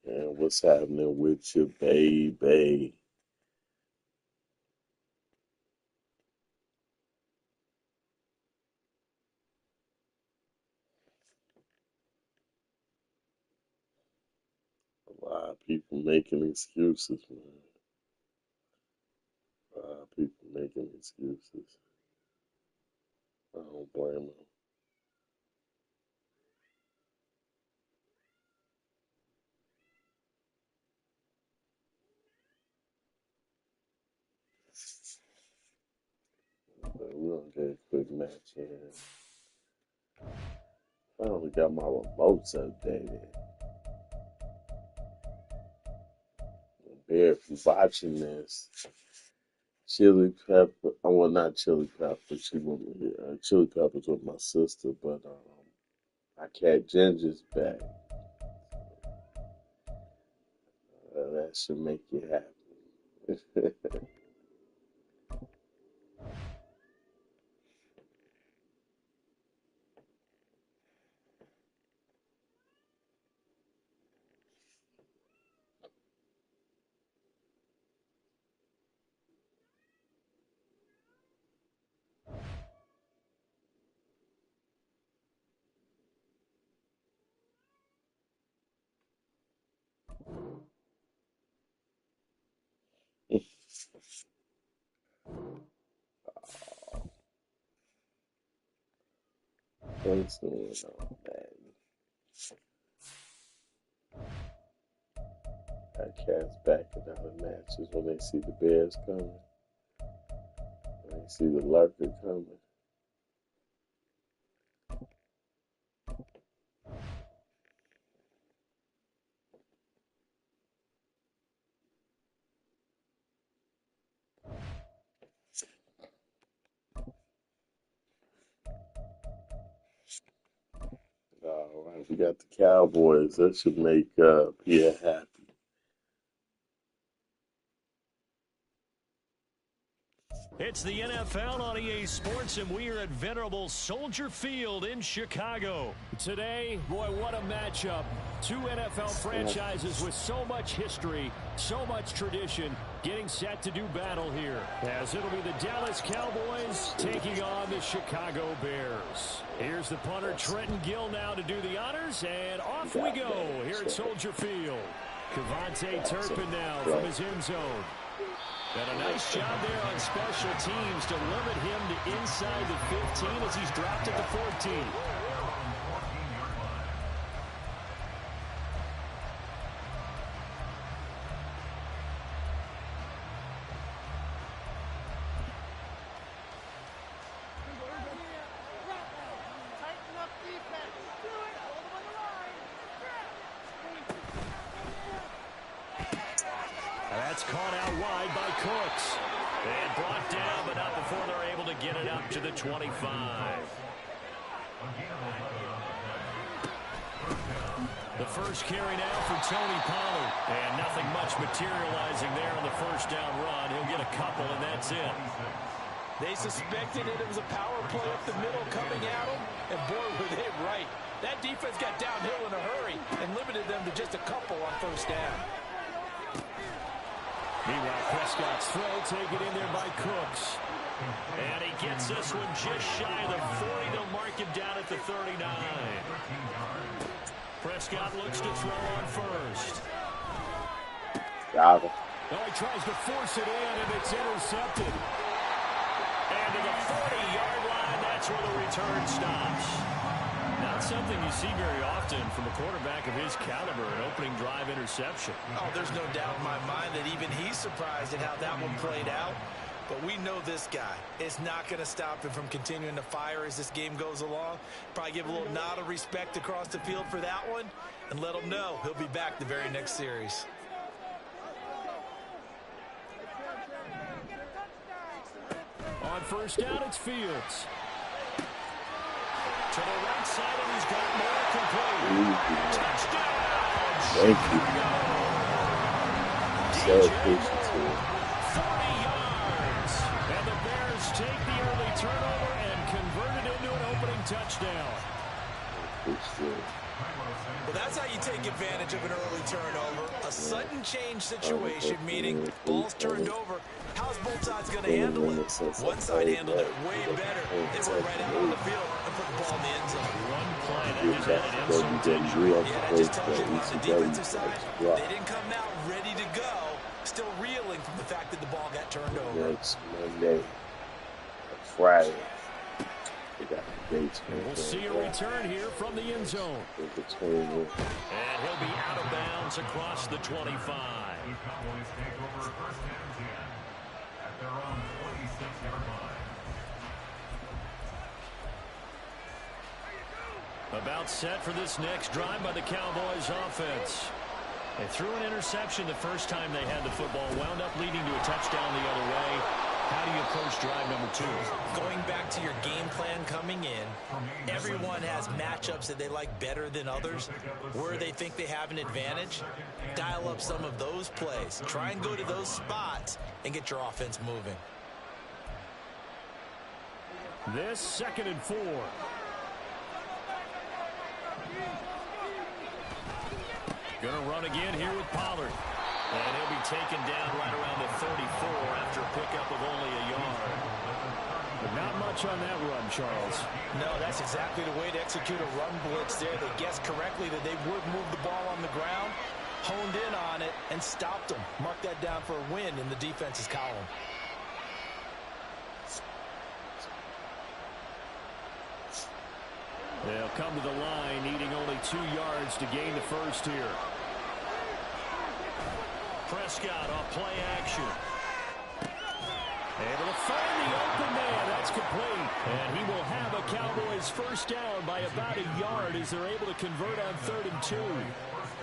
And what's happening with your baby? A lot of people making excuses, man. A lot of people making excuses. I don't blame them. But we're gonna get a quick match in. I only got my remotes updated. Bear, if you're watching this, chili pepper. I well, not chili pepper. She went with chili peppers with my sister, but my cat Ginger's back. That should make you happy. What's going on, man? That cat's back in other matches when they see the Bears coming. When they see the lurker coming. All right, we got the Cowboys. That should make Pierre happy. It's the NFL on EA Sports, and we are at venerable Soldier Field in Chicago. Today, boy, what a matchup. Two NFL franchises with so much history, so much tradition, getting set to do battle here. As it'll be the Dallas Cowboys taking on the Chicago Bears. Here's the punter, Trenton Gill, now to do the honors, and off we go here at Soldier Field. Cavante Turpin now from his end zone. And a nice job there on special teams to limit him to inside the 15 as he's dropped at the 14. That's caught out wide by Cooks. And brought down, but not before they're able to get it up to the 25. The first carry now for Tony Pollard. And nothing much materializing there on the first down run. He'll get a couple, and that's it. They suspected it was a power play up the middle coming at them, and boy, were they right. That defense got downhill in a hurry and limited them to just a couple on first down. Meanwhile, Prescott's throw taken in there by Cooks. And he gets this one just shy of the 40. They'll mark him down at the 39. Prescott looks to throw on first. Got him. Oh, he tries to force it in, and it's intercepted. And to the 40-yard line, that's where the return stops. Not something you see very often from a quarterback of his caliber, an opening drive interception. Oh, there's no doubt in my mind that even he's surprised at how that one played out. But we know this guy is not going to stop him from continuing to fire as this game goes along. Probably give a little nod of respect across the field for that one and let him know he'll be back the very next series. On first down, it's Fields. To the right side, and he's got more complete. Touchdown! Thank you. So appreciative. 40 yards. And the Bears take the early turnover and convert it into an opening touchdown. Appreciative. Well, that's how you take advantage of an early turnover. A sudden change situation, meaning ball's turned over. How's both sides going to handle it? One side handled it way better. They went right out on the field and put the ball in the end zone. One play that just added insult to injury. Yeah, that just tells you on the defensive side, they didn't come out ready to go. Still reeling from the fact that the ball got turned over. Next Monday, Friday. We'll see a return here from the end zone. And he'll be out of bounds across the 25. Cowboys take over first and 10 at their own 26-yard line. About set for this next drive by the Cowboys offense. They threw an interception the first time they had the football, wound up leading to a touchdown the other way. How do you approach drive number 2? Going back to your game plan coming in, everyone has matchups that they like better than others. Where they think they have an advantage, dial up some of those plays. Try and go to those spots and get your offense moving. This 2nd and 4. Gonna run again here with Pollard. And he'll be taken down right around the 34 after a pickup of only a yard. But not much on that run, Charles. No, that's exactly the way to execute a run blitz there. They guessed correctly that they would move the ball on the ground, honed in on it, and stopped them. Mark that down for a win in the defense's column. They'll come to the line, needing only 2 yards to gain the first here. Prescott off play action. Able to find the open man. That's complete. And he will have a Cowboys first down by about a yard as they're able to convert on 3rd and 2.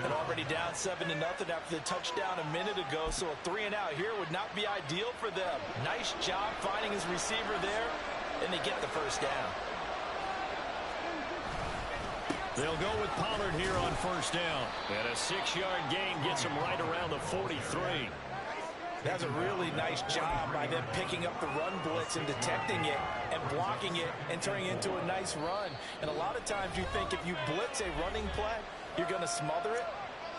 And already down 7-0 after the touchdown a minute ago, so a 3-and-out here would not be ideal for them. Nice job finding his receiver there, and they get the first down. They'll go with Pollard here on first down. And a 6-yard gain gets him right around the 43. That's a really nice job by them picking up the run blitz and detecting it and blocking it and turning it into a nice run. And a lot of times you think if you blitz a running play, you're going to smother it.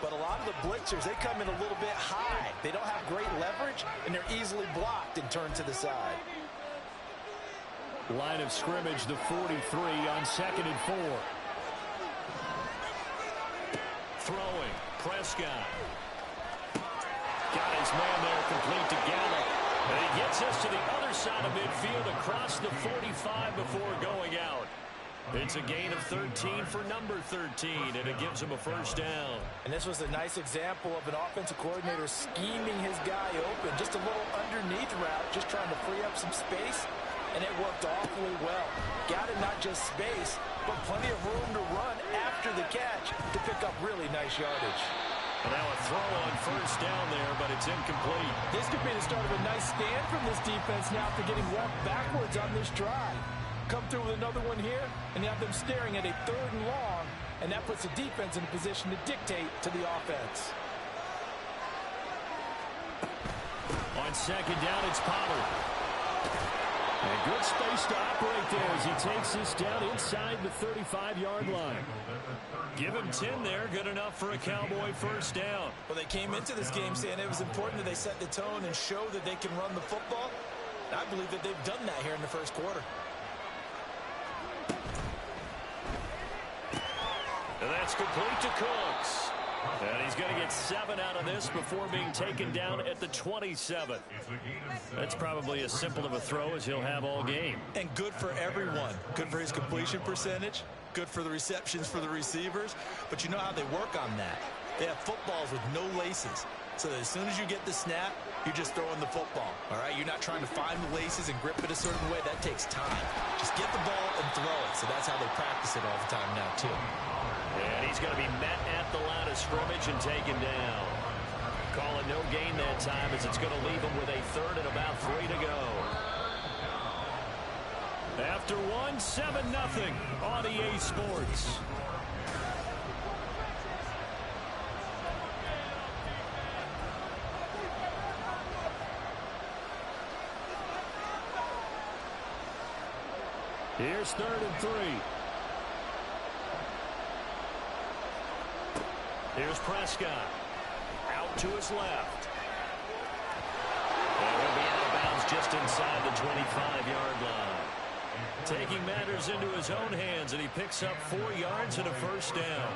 But a lot of the blitzers, they come in a little bit high. They don't have great leverage, and they're easily blocked and turned to the side. Line of scrimmage, the 43 on 2nd and 4. Throwing, Prescott. Got his man there, complete to Gallup. And he gets us to the other side of midfield across the 45 before going out. It's a gain of 13 for number 13, and it gives him a first down. And this was a nice example of an offensive coordinator scheming his guy open. Just a little underneath route, just trying to free up some space, and it worked awfully well. Got him not just space, but plenty of room to run after the catch to pick up really nice yardage. And now a throw on first down there, but it's incomplete. This could be the start of a nice stand from this defense now after getting walked backwards on this drive. Come through with another one here, and you have them staring at a 3rd and long, and that puts the defense in a position to dictate to the offense. On 2nd down, it's Pollard. And good space to operate there as he takes this down inside the 35-yard line. Give him 10 there, good enough for a Cowboy first down. Well, they came into this game saying it was important that they set the tone and show that they can run the football. I believe that they've done that here in the first quarter. And that's complete to Cooks. And he's going to get 7 out of this before being taken down at the 27. That's probably as simple of a throw as he'll have all game. And good for everyone. Good for his completion percentage. Good for the receptions for the receivers. But you know how they work on that. They have footballs with no laces. So that as soon as you get the snap, you're just throwing the football. All right? You're not trying to find the laces and grip it a certain way. That takes time. Just get the ball and throw it. So that's how they practice it all the time now, too. And he's going to be met at the line of scrimmage and taken down. Calling no gain that time as it's going to leave him with a 3rd and about 3 to go. After 7-0 on EA Sports. Here's 3rd and 3. Here's Prescott. Out to his left. And he'll be out of bounds just inside the 25-yard line. Taking matters into his own hands, and he picks up 4 yards and a first down.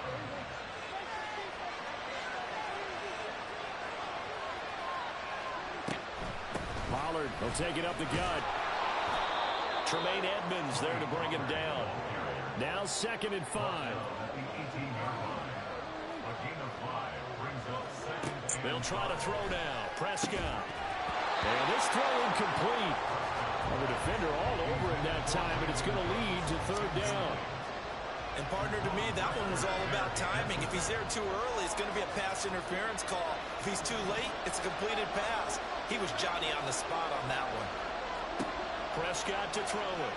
Pollard will take it up the gut. Tremaine Edmonds there to bring him down. Now 2nd and 5. They'll try to throw now. Prescott. And this throw incomplete. The defender all over him that time, and it's going to lead to 3rd down. And partner, to me, that one was all about timing. If he's there too early, it's going to be a pass interference call. If he's too late, it's a completed pass. He was Johnny on the spot on that one. Prescott to throw it.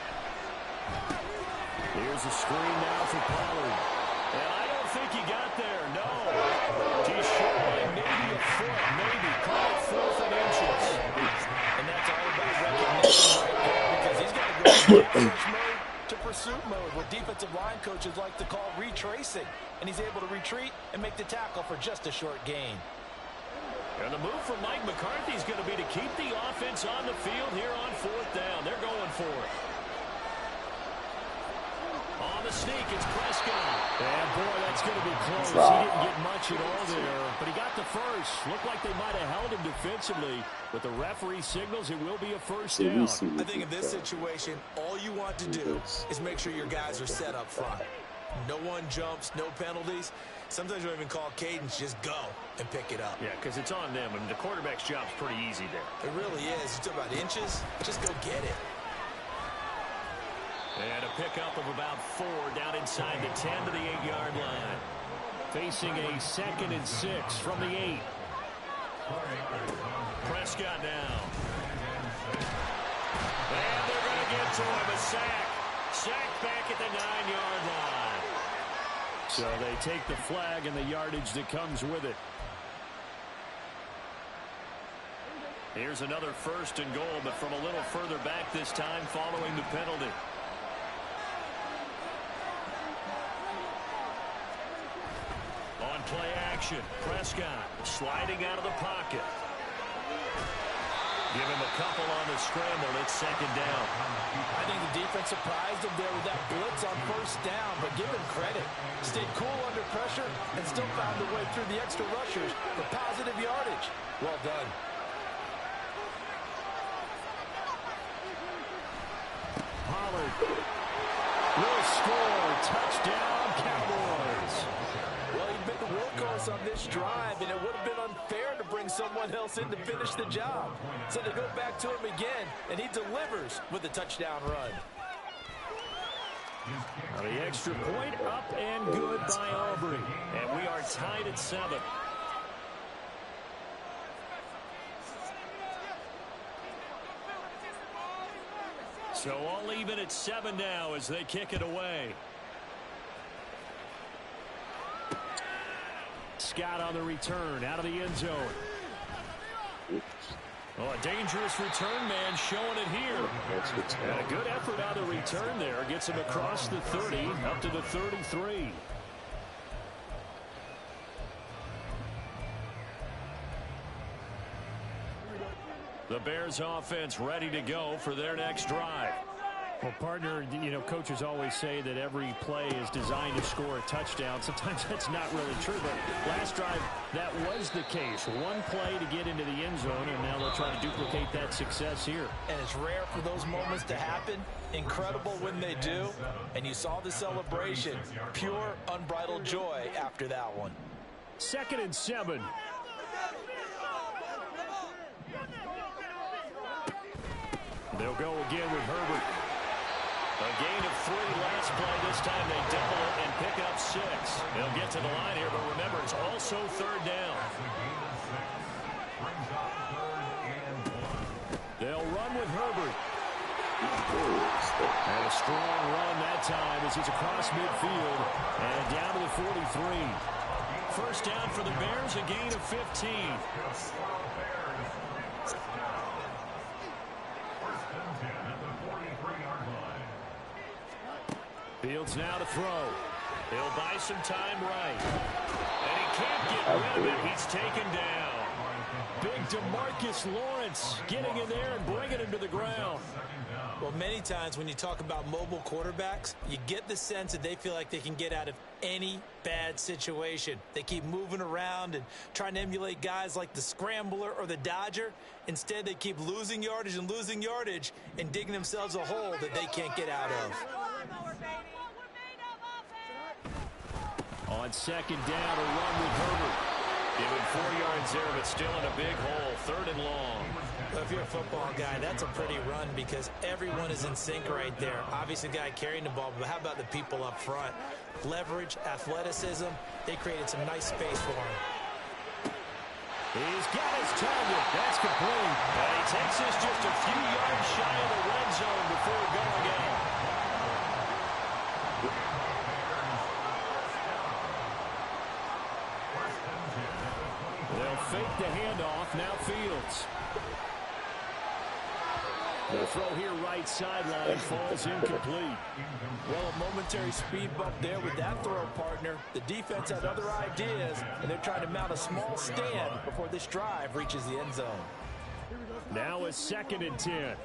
Here's a screen now for Pollard. And I don't think he got there, no. He's short by maybe a foot, maybe. Call it 4th and inches. And that's all about recognition right there, because he's got to go from search mode to pursuit mode, what defensive line coaches like to call retracing. And he's able to retreat and make the tackle for just a short gain. And the move from Mike McCarthy is going to be to keep the offense on the field here on 4th down. They're going for it. On the sneak, it's Prescott. And boy, that's going to be close. He didn't get much at all there, but he got the first. Looked like they might have held him defensively, but the referee signals it will be a first down. I think in this situation, all you want to do is make sure your guys are set up front. No one jumps, no penalties. Sometimes you don't even call cadence, just go and pick it up. Yeah, because it's on them, and the quarterback's job's pretty easy there. It really is. You talk about inches, just go get it. And a pickup of about 4 down inside the 10 to the 8-yard line. Facing a 2nd and 6 from the 8. Prescott now. And they're going to get to him. A sack. Sack back at the 9-yard line. So they take the flag and the yardage that comes with it. Here's another 1st and goal, but from a little further back this time following the penalty. On play action, Prescott sliding out of the pocket. Give him a couple on the scramble. It's 2nd down. I think the defense surprised him there with that blitz on 1st down, but give him credit. Stayed cool under pressure and still found a way through the extra rushers for positive yardage. Well done. Pollard will score. Touchdown, Cowboys. Well, he'd been the workhorse on this drive, and it would have been unfair to bring someone else in to finish the job. So they go back to him again, and he delivers with a touchdown run. Now the extra point up and good by Aubrey. And we are tied at 7. So all even at 7 now as they kick it away. Scott on the return out of the end zone. Well, a dangerous return man showing it here. And a good effort out of the return there. Gets him across the 30 up to the 33. The Bears offense ready to go for their next drive. Well, partner, you know, coaches always say that every play is designed to score a touchdown. Sometimes that's not really true, but last drive, that was the case. One play to get into the end zone, and now they'll try to duplicate that success here. And it's rare for those moments to happen. Incredible when they do. And you saw the celebration. Pure, unbridled joy after that one. 2nd and 7. They'll go again with Herbert. A gain of 3 last play. This time they double it and pick up 6. They'll get to the line here, but remember, it's also 3rd down. They'll run with Herbert. And a strong run that time as he's across midfield and down to the 43. 1st down for the Bears, a gain of 15. Fields now to throw. He'll buy some time right. And he can't rim, and he's taken down. Big DeMarcus Lawrence getting in there and bringing him to the ground. Well, many times when you talk about mobile quarterbacks, you get the sense that they feel like they can get out of any bad situation. They keep moving around and trying to emulate guys like the Scrambler or the Dodger. Instead, they keep losing yardage and digging themselves a hole that they can't get out of. On second down, a run with Herbert. Give him 4 yards there, but still in a big hole, 3rd and long. Well, if you're a football guy, that's a pretty run because everyone is in sync right there. Obviously, the guy carrying the ball, but how about the people up front? Leverage, athleticism, they created some nice space for him. He's got his target. That's complete. And he takes this just a few yards shy of the red zone before going out. They'll fake the handoff. Now Fields. The throw here right sideline falls incomplete. Well, a momentary speed bump there with that throw, partner. The defense had other ideas, and they're trying to mount a small stand before this drive reaches the end zone. Now a 2nd and 10.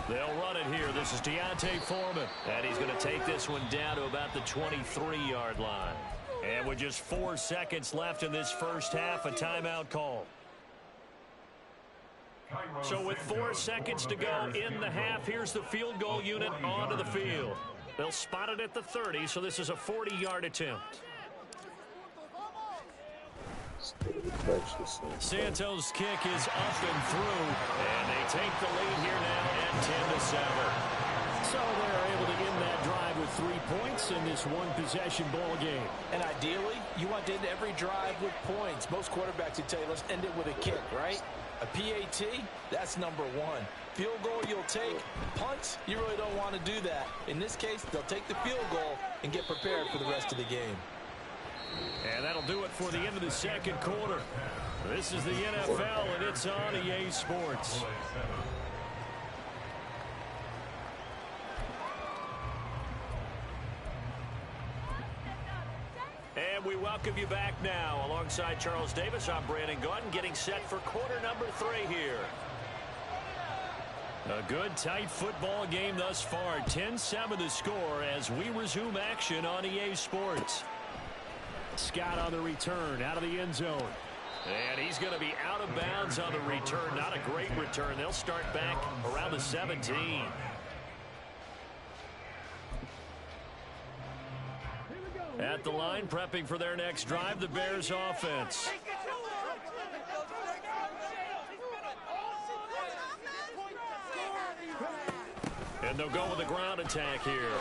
They'll run it here. This is Deontay Foreman. And he's going to take this one down to about the 23-yard line. And with just 4 seconds left in this first half, a timeout call. So with 4 seconds to go in the half, here's the field goal unit onto the field. They'll spot it at the 30, so this is a 40-yard attempt. Santos' kick is up and through, and they take the lead here now at 10-7. So they're able to end that drive with 3 points in this one-possession ball game. And ideally, you want to end every drive with points. Most quarterbacks would tell you, let's end it with a kick, right? A PAT, that's number 1. Field goal you'll take. Punts, you really don't want to do that. In this case, they'll take the field goal and get prepared for the rest of the game. And that'll do it for the end of the second quarter. This is the NFL, and it's on EA Sports. And we welcome you back now. Alongside Charles Davis, I'm Brandon Gaudin, getting set for quarter number 3 here. A good, tight football game thus far. 10-7 the score as we resume action on EA Sports. Scott on the return, out of the end zone. And he's going to be out of bounds on the return. Not a great return. They'll start back around the 17. At the line, prepping for their next drive, the Bears offense. And they'll go with a ground attack here.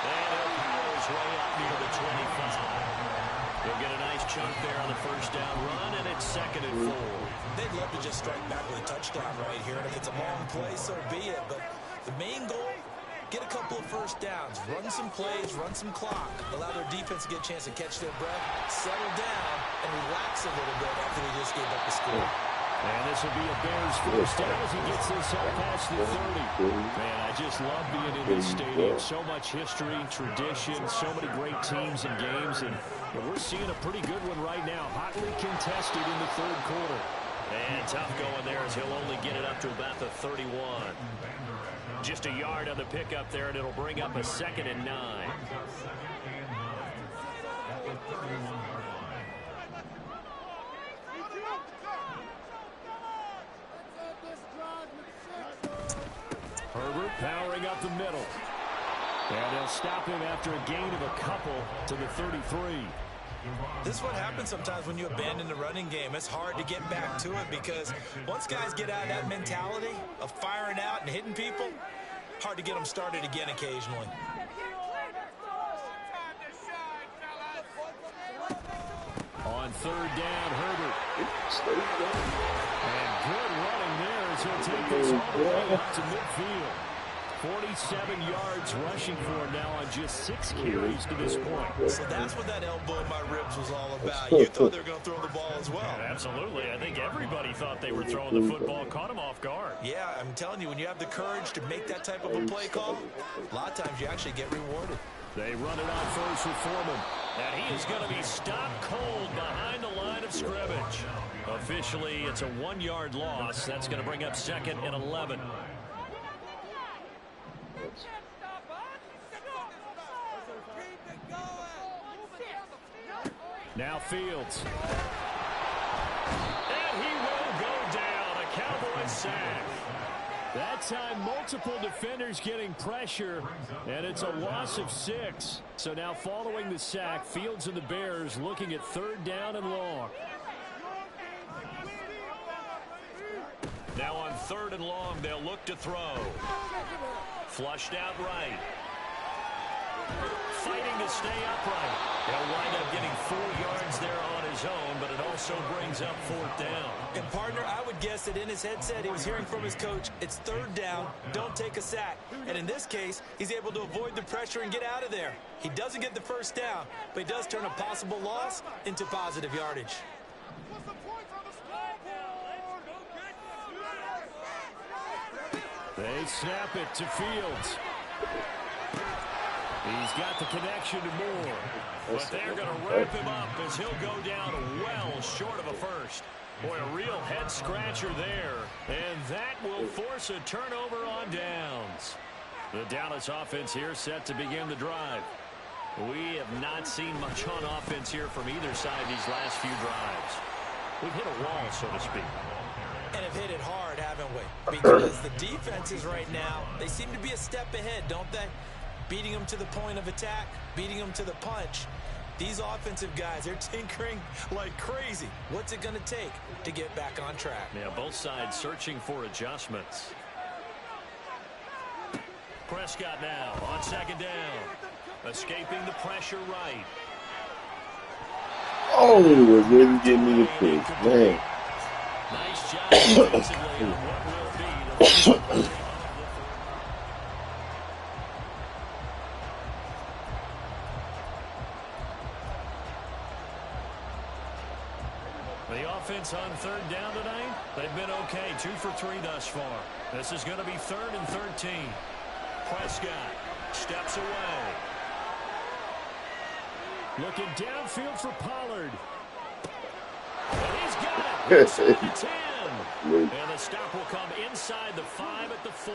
And he'll power his way up near the 25. He'll get a nice chunk there on the first down run, and it's 2nd and 4. They'd love to just strike back with a touchdown right here, and if it's a long play, so be it. But the main goal, get a couple of first downs, run some plays, run some clock, allow their defense to get a chance to catch their breath, settle down, and relax a little bit after they just gave up the score. And this will be a Bears first down as he gets this up past the 30. Man, I just love being in this stadium. So much history, tradition, so many great teams and games. And we're seeing a pretty good one right now. Hotly contested in the 3rd quarter. And tough going there as he'll only get it up to about the 31. Just a yard on the pickup there, and it'll bring up a 2nd and 9. Herbert powering up the middle. And they'll stop him after a gain of a couple to the 33. This is what happens sometimes when you abandon the running game. It's hard to get back to it because once guys get out of that mentality of firing out and hitting people, hard to get them started again occasionally. On 3rd down, Herbert. And good running there as he'll take this all the way up to midfield. 47 yards rushing for him now on just 6 carries to this point. So that's what that elbow in my ribs was all about. You thought they were going to throw the ball as well. Absolutely. I think everybody thought they were throwing the football, caught him off guard. Yeah, I'm telling you, when you have the courage to make that type of a play call, a lot of times you actually get rewarded. They run it on first with Foreman. And he is going to be stopped cold behind the line of scrimmage. Officially, it's a 1-yard loss. That's going to bring up 2nd and 11. Now Fields. And he will go down. A Cowboys sack. That time, multiple defenders getting pressure, and it's a loss of 6. So now following the sack, Fields and the Bears looking at 3rd down and long. Now on 3rd and long, they'll look to throw. Flushed out right. Fighting to stay upright. He'll wind up getting 4 yards there on his own, but it also brings up 4th down. And, partner, I would guess that in his headset he was hearing from his coach, it's 3rd down, don't take a sack. And in this case, he's able to avoid the pressure and get out of there. He doesn't get the 1st down, but he does turn a possible loss into positive yardage. They snap it to Fields. He's got the connection to Moore. But they're going to wrap him up as he'll go down well short of a 1st. Boy, a real head-scratcher there. And that will force a turnover on downs. The Dallas offense here set to begin the drive. We have not seen much on offense here from either side these last few drives. We've hit a wall, so to speak. And have hit it hard, haven't we? Because the defenses right now, they seem to be a step ahead, don't they? Beating them to the point of attack, beating them to the punch. These offensive guys, they're tinkering like crazy. What's it going to take to get back on track? Yeah, both sides searching for adjustments. Prescott now on 2nd down. Escaping the pressure right. Oh, he was ready to give me the pick, man. Nice job defensively on what will be the offense on 3rd down tonight. They've been okay, 2 for 3 thus far. This is going to be 3rd and 13. Prescott steps away. Looking downfield for Pollard. And he's got it. Inside the 10. And the stop will come inside the 5 at the 4.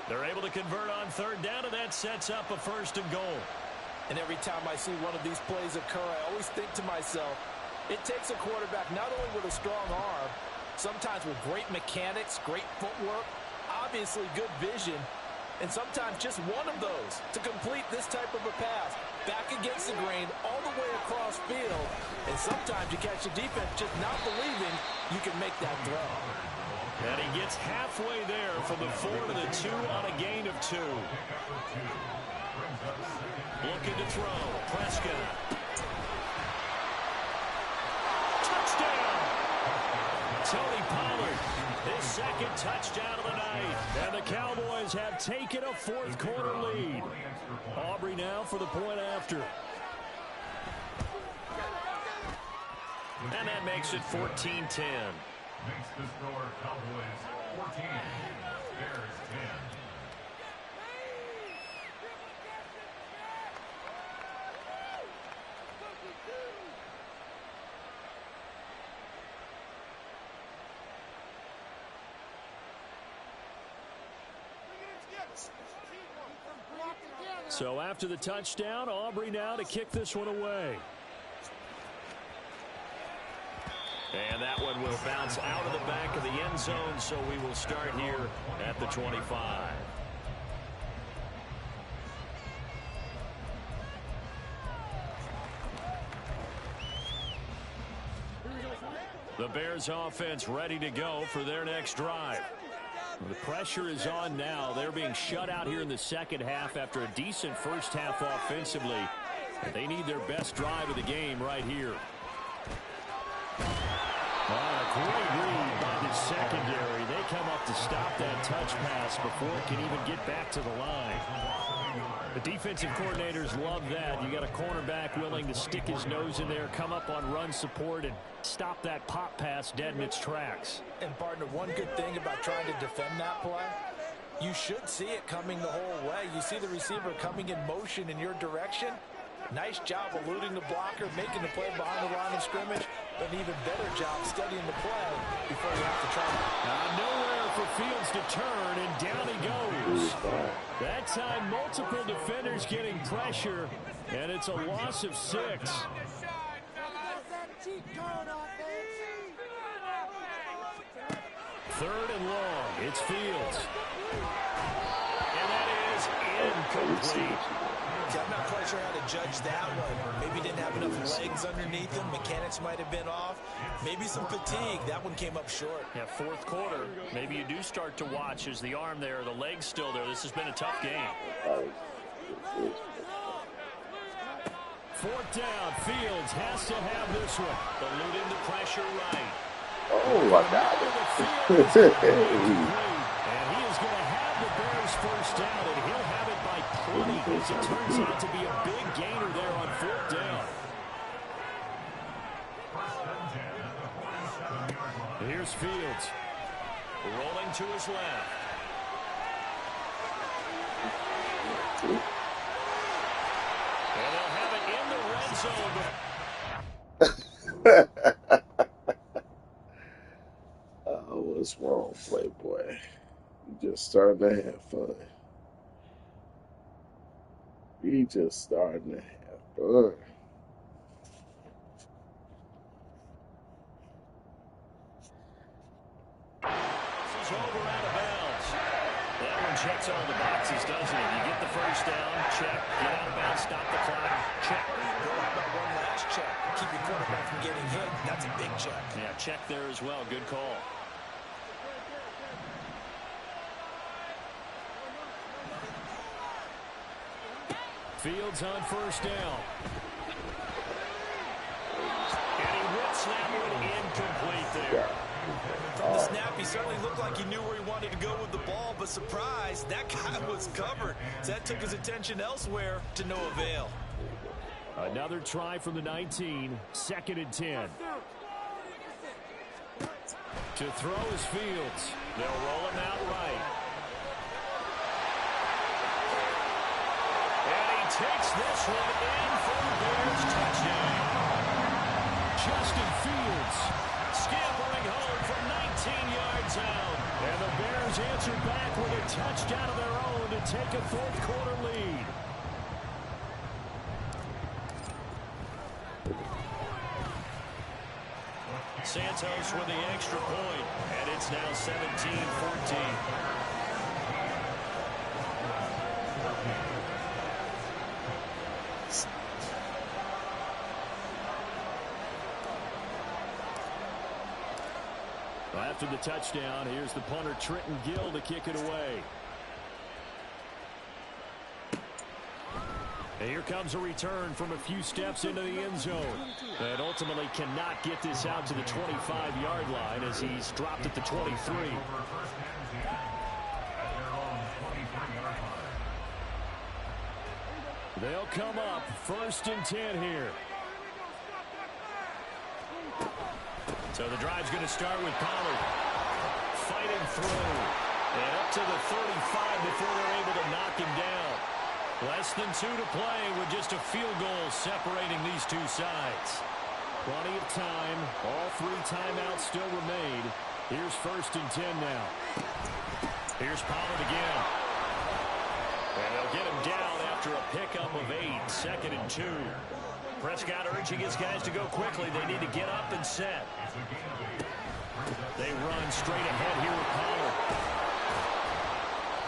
They're able to convert on 3rd down, and that sets up a 1st and goal. And every time I see one of these plays occur, I always think to myself, it takes a quarterback not only with a strong arm, sometimes with great mechanics, great footwork, obviously good vision, and sometimes just one of those to complete this type of a pass. Back against the grain, all the way across field, and sometimes you catch the defense just not believing you can make that throw. And he gets halfway there from the 4 to the 2 on a gain of 2. Looking to throw. Prescott. Touchdown! Tony Pollard, his 2nd touchdown of the night. And the Cowboys have taken a 4th quarter lead. Aubrey now for the point after. And that makes it 14-10. Makes the score Cowboys 14, Bears 10. So after the touchdown, Aubrey now to kick this one away. And that one will bounce out of the back of the end zone, so we will start here at the 25. The Bears offense ready to go for their next drive. The pressure is on now. They're being shut out here in the 2nd half after a decent 1st half offensively. They need their best drive of the game right here. A great read by the secondary. They come up to stop that touch pass before it can even get back to the line. The defensive coordinators love that. You got a cornerback willing to stick his nose in there, come up on run support, and stop that pop pass dead in its tracks. And, partner, one good thing about trying to defend that play, you should see it coming the whole way. You see the receiver coming in motion in your direction. Nice job eluding the blocker, making the play behind the line of scrimmage, but an even better job studying the play before you have to try it. Nowhere for Fields to turn, and down he goes. That time, multiple defenders getting pressure, and it's a loss of 6. Third and long. It's Fields. And that is incomplete. See, I'm not quite sure how to judge that one. Maybe didn't have enough legs underneath him. Mechanics might have been off. Maybe some fatigue. That one came up short. Yeah, fourth quarter. Maybe you do start to watch as the arm there, the leg's still there. This has been a tough game. Fourth down. Fields has to have this one. Eluding the pressure right. Oh, I got it. And he is going to have the Bears first down, and he'll have it by 20 as it turns out to be a big gainer there on fourth down. Here's Fields. Rolling to his left. And they'll have it in the red zone. What's wrong, Playboy? You just starting to have fun. You just starting to have fun. This is over out of bounds. That one checks all the boxes, doesn't it? You get the first down, check. Get out of bounds, stop the clock, check. Go out about one last check. Keep your quarterback from getting hit. That's a big check. Yeah, check there as well. Good call. Fields on first down. And he whips that one incomplete there. From the snap, he certainly looked like he knew where he wanted to go with the ball, but surprise, that guy was covered. So that took his attention elsewhere to no avail. Another try from the 19, 2nd and 10. To throw is Fields. They'll roll him out right. And he takes this one in for the Bears touchdown. Justin Fields scampering home from 19 yards out. And the Bears answer back with a touchdown of their own to take a fourth quarter lead. Santos with the extra point, and it's now 17-14. After the touchdown, here's the punter Trenton Gill to kick it away. And here comes a return from a few steps into the end zone. And ultimately cannot get this out to the 25-yard line as he's dropped at the 23. They'll come up 1st and 10 here. So the drive's going to start with Pollard fighting through. And up to the 35 before they're able to knock him down. Less than 2 to play with just a field goal separating these two sides. Plenty of time. All 3 timeouts still remain. Here's 1st and 10 now. Here's Pollard again. And they'll get him down after a pickup of 8. 2nd and 2. Prescott urging his guys to go quickly. They need to get up and set. They run straight ahead here with Pollard.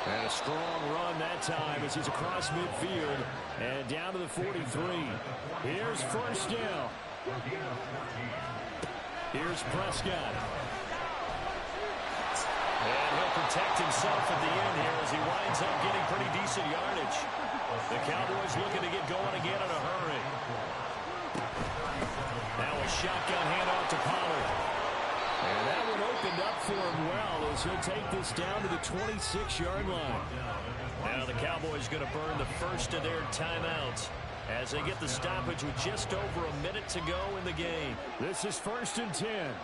And a strong run that time as he's across midfield and down to the 43. Here's 1st down. Here's Prescott. And he'll protect himself at the end here as he winds up getting pretty decent yardage. The Cowboys looking to get going again in a hurry. Now a shotgun handoff to Pollard. And that one opened up for him well as he'll take this down to the 26-yard line. Now the Cowboys going to burn the first of their timeouts as they get the stoppage with just over a minute to go in the game. This is 1st and 10.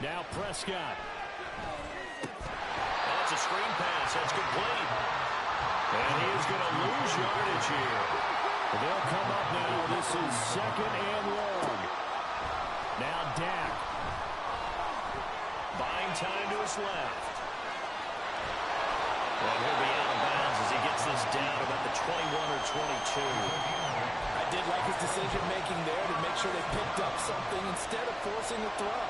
Now Prescott. That's a screen pass. That's complete. And he is going to lose yardage here. They'll come up now. This is 2nd and long. Now Dak. Buying time to his left. Well, he'll be out of bounds as he gets this down about the 21 or 22. I did like his decision-making there to make sure they picked up something instead of forcing the throw.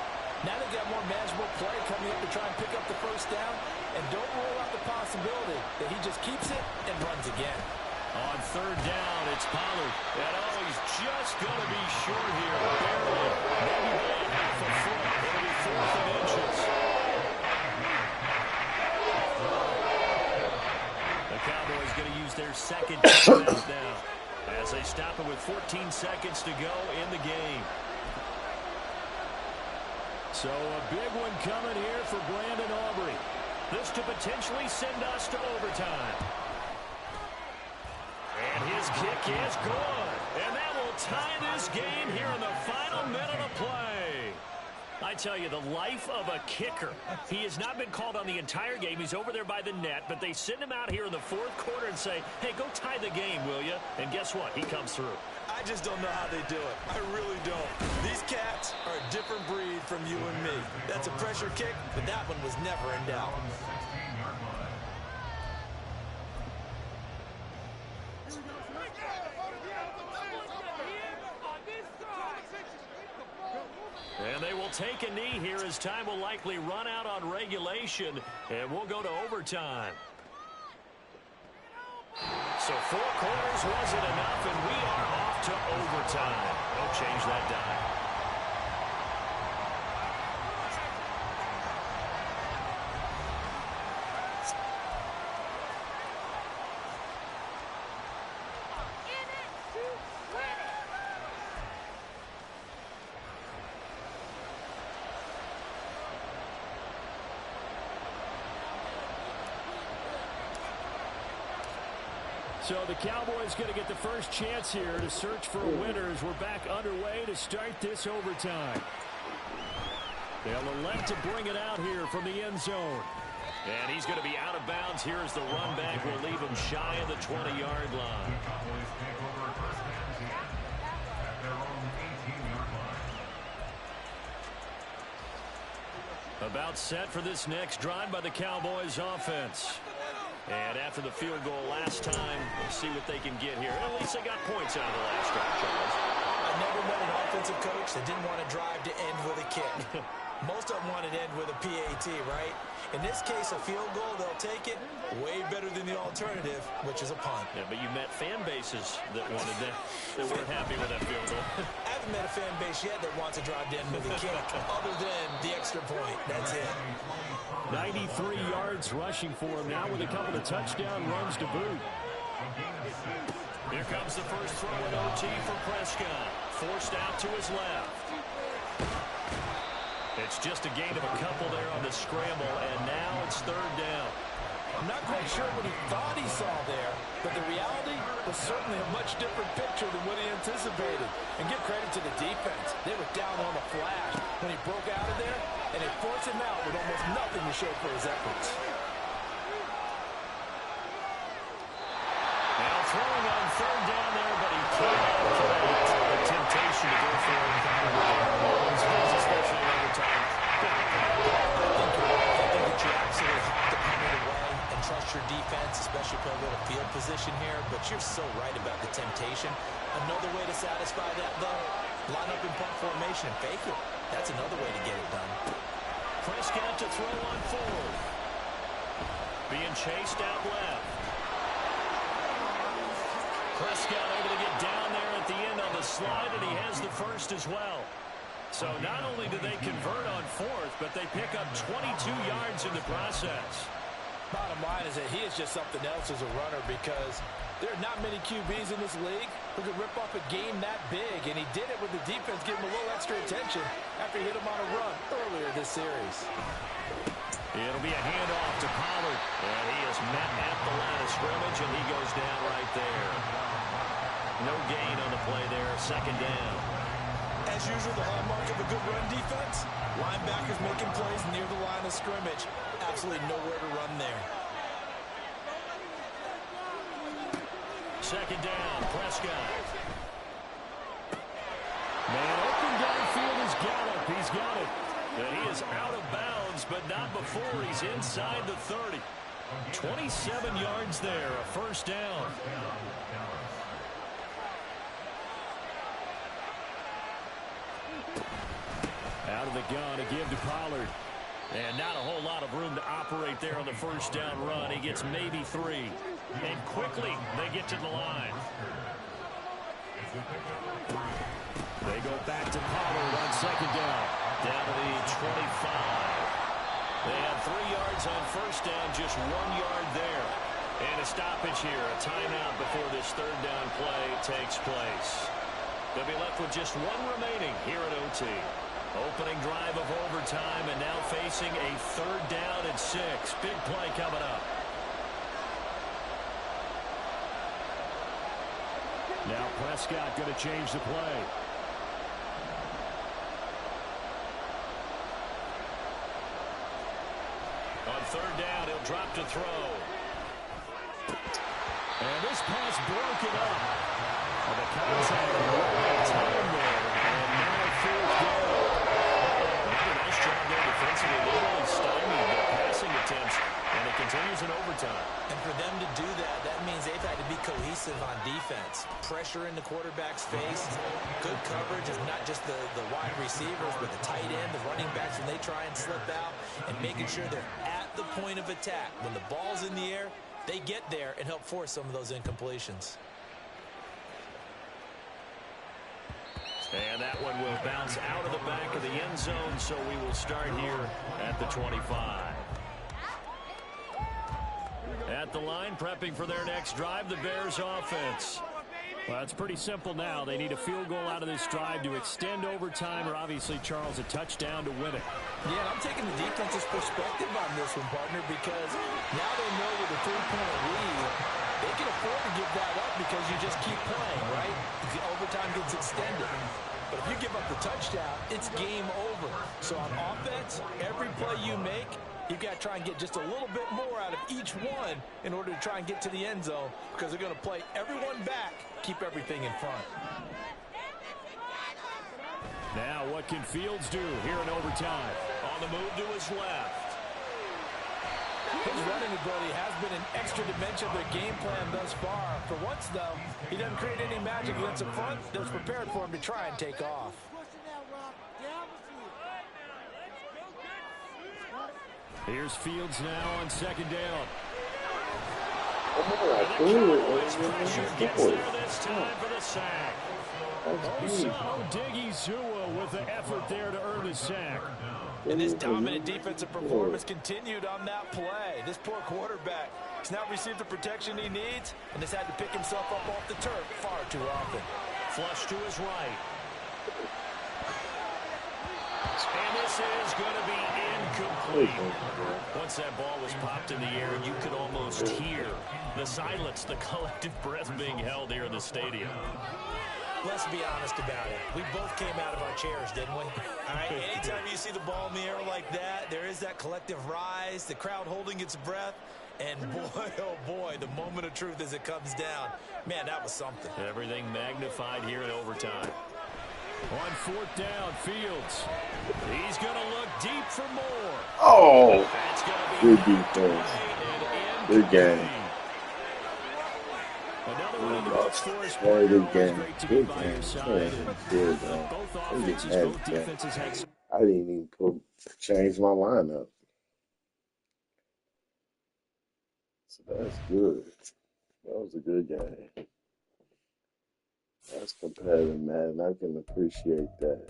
Now they've got more manageable play coming up to try and pick up the first down, and don't rule out the possibility that he just keeps it and runs again. On 3rd down, it's Pollard. And he's just going to be short here, barely. Maybe by half a foot. It'll be 4th and inches. The Cowboys going to use their second timeout now as they stop it with 14 seconds to go in the game. So a big one coming here for Brandon Aubrey. This to potentially send us to overtime. And his kick is good. And that will tie this game here in the final minute of play. I tell you, the life of a kicker. He has not been called on the entire game. He's over there by the net, but they send him out here in the 4th quarter and say, hey, go tie the game, will you? And guess what? He comes through. I just don't know how they do it. I really don't. These cats are a different breed from you and me. That's a pressure kick, but that one was never in doubt. And they will take a knee here as time will likely run out on regulation, and we'll go to overtime. So 4 quarters wasn't enough, and we are off to overtime. Don't change that dime. So the Cowboys going to get the first chance here to search for a winner as we're back underway to start this overtime. They'll elect to bring it out here from the end zone. And he's going to be out of bounds here as the run back will leave him shy of the 20-yard line. About set for this next drive by the Cowboys offense. And after the field goal last time, we'll see what they can get here. At least they got points out of the last drive, Charles. I never met an offensive coach that didn't want to drive to end with a kick. Most of them want to end with a PAT, right? In this case, a field goal, they'll take it way better than the alternative, which is a punt. Yeah, but you met fan bases that wanted that, that weren't happy with that field goal. I haven't met a fan base yet that wants to drive to end with a kick, other than the extra point. That's it. 93 yards rushing for him now with a couple of touchdown runs to boot. Here comes the first throw in OT for Prescott. Forced out to his left. It's just a gain of a couple there on the scramble, and now it's 3rd down. I'm not quite sure what he thought he saw there, but the reality was certainly a much different picture than what he anticipated. And give credit to the defense. They were down on the flash when he broke out of there, and they forced him out with almost nothing to show for his efforts. Now throwing on 3rd down there, but he can't connect. The temptation to go for it. Especially in overtime. I think that you absolutely have to put it away and trust your defense, especially play a little field position here. But you're so right about the temptation. Another way to satisfy that, though, line up in punt formation and fake it. That's another way to get it done. Prescott to throw on 4th. Being chased out left. Prescott able to get down there at the end on the slide, and he has the first as well. So not only do they convert on 4th, but they pick up 22 yards in the process. Bottom line is that he is just something else as a runner because there are not many QBs in this league who could rip off a game that big, and he did it with the defense giving him a little extra attention after he hit him on a run earlier this series. It'll be a handoff to Pollard, and he is met at the line of scrimmage, and he goes down right there. No gain on the play there, second down. As usual, the hallmark of a good run defense, linebackers making plays near the line of scrimmage. Absolutely nowhere to run there. Second down, Prescott. Man, open downfield is Gallup. He's got it. And he is out of bounds, but not before he's inside the 30. 27 yards there, a first down. Out of the gun to give to Pollard. And not a whole lot of room to operate there on the first down run. He gets maybe 3. And quickly they get to the line. They go back to Pollard on second down. Down to the 25. They have 3 yards on first down, just 1 yard there. And a stoppage here, a timeout before this third down play takes place. They'll be left with just 1 remaining here at OT. Opening drive of overtime, and now facing a third down and 6. Big play coming up. Now Prescott going to change the play. On third down, he'll drop to throw. And this pass broken up. And the Cowboys have a lot of time there. And now fourth down. Nice job there defensively. They really stymied their passing attempts. And it continues in overtime. And for them to do that, that means they've had to be cohesive on defense. Pressure in the quarterback's face. Good coverage of not just the wide receivers, but the tight end, the running backs when they try and slip out. And making sure they're at the point of attack. When the ball's in the air, they get there and help force some of those incompletions. And that one will bounce out of the back of the end zone, so we will start here at the 25. At the line, prepping for their next drive, the Bears offense. Well, it's pretty simple now. They need a field goal out of this drive to extend overtime, or obviously, Charles, a touchdown to win it. Yeah, I'm taking the defense's perspective on this one, partner, because now they know with a 3-point lead, they can afford to give that up because you just keep playing, right? The overtime gets extended. But if you give up the touchdown, it's game over. So on offense, every play you make, you've got to try and get just a little bit more out of each one in order to try and get to the end zone because they're going to play everyone back, keep everything in front. Now what can Fields do here in overtime? On the move to his left. His running ability has been an extra dimension of their game plan thus far. For once, though, he doesn't create any magic against the front that's prepared for him to try and take off. Here's Fields now on second down. Pressure gets there this time for the sack. Diggy Zua with the effort there to earn the sack. And this dominant defensive performance continued on that play. This poor quarterback has now received the protection he needs and has had to pick himself up off the turf far too often. Flush to his right. And this is going to be incomplete. Once that ball was popped in the air, you could almost hear the silence, the collective breath being held here in the stadium. Let's be honest about it. We both came out of our chairs, didn't we? All right, anytime you see the ball in the air like that, there is that collective rise, the crowd holding its breath, and boy, oh boy, the moment of truth as it comes down. Man, that was something. Everything magnified here in overtime. On fourth down, Fields. He's going to look deep for more. Oh, That's good defense. Good game. Another one in the books for us. Very good game. Great to Good be by game. your side. Good, Both offenses, both defenses had some. I didn't even change my lineup. So that's good. That was a good game. That's competitive, man. I can appreciate that.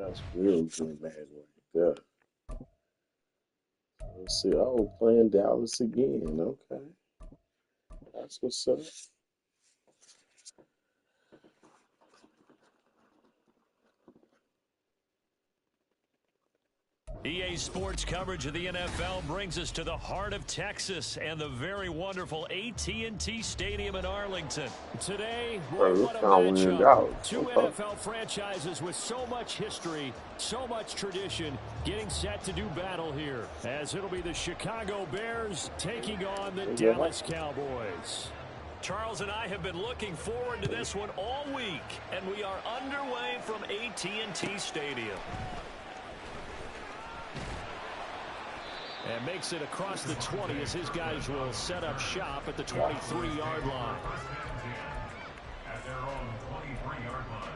That's real good man right there. Let's see. Oh, playing Dallas again. Okay. That's what's up. EA Sports coverage of the NFL brings us to the heart of Texas and the very wonderful AT&T Stadium in Arlington. Today, boy, what a matchup. Two NFL franchises with so much history, so much tradition, getting set to do battle here, as it'll be the Chicago Bears taking on the Dallas Cowboys. Charles and I have been looking forward to this one all week, and we are underway from AT&T Stadium. And makes it across the 20 as his guys will set up shop at the 23-yard line. At their own 23-yard line.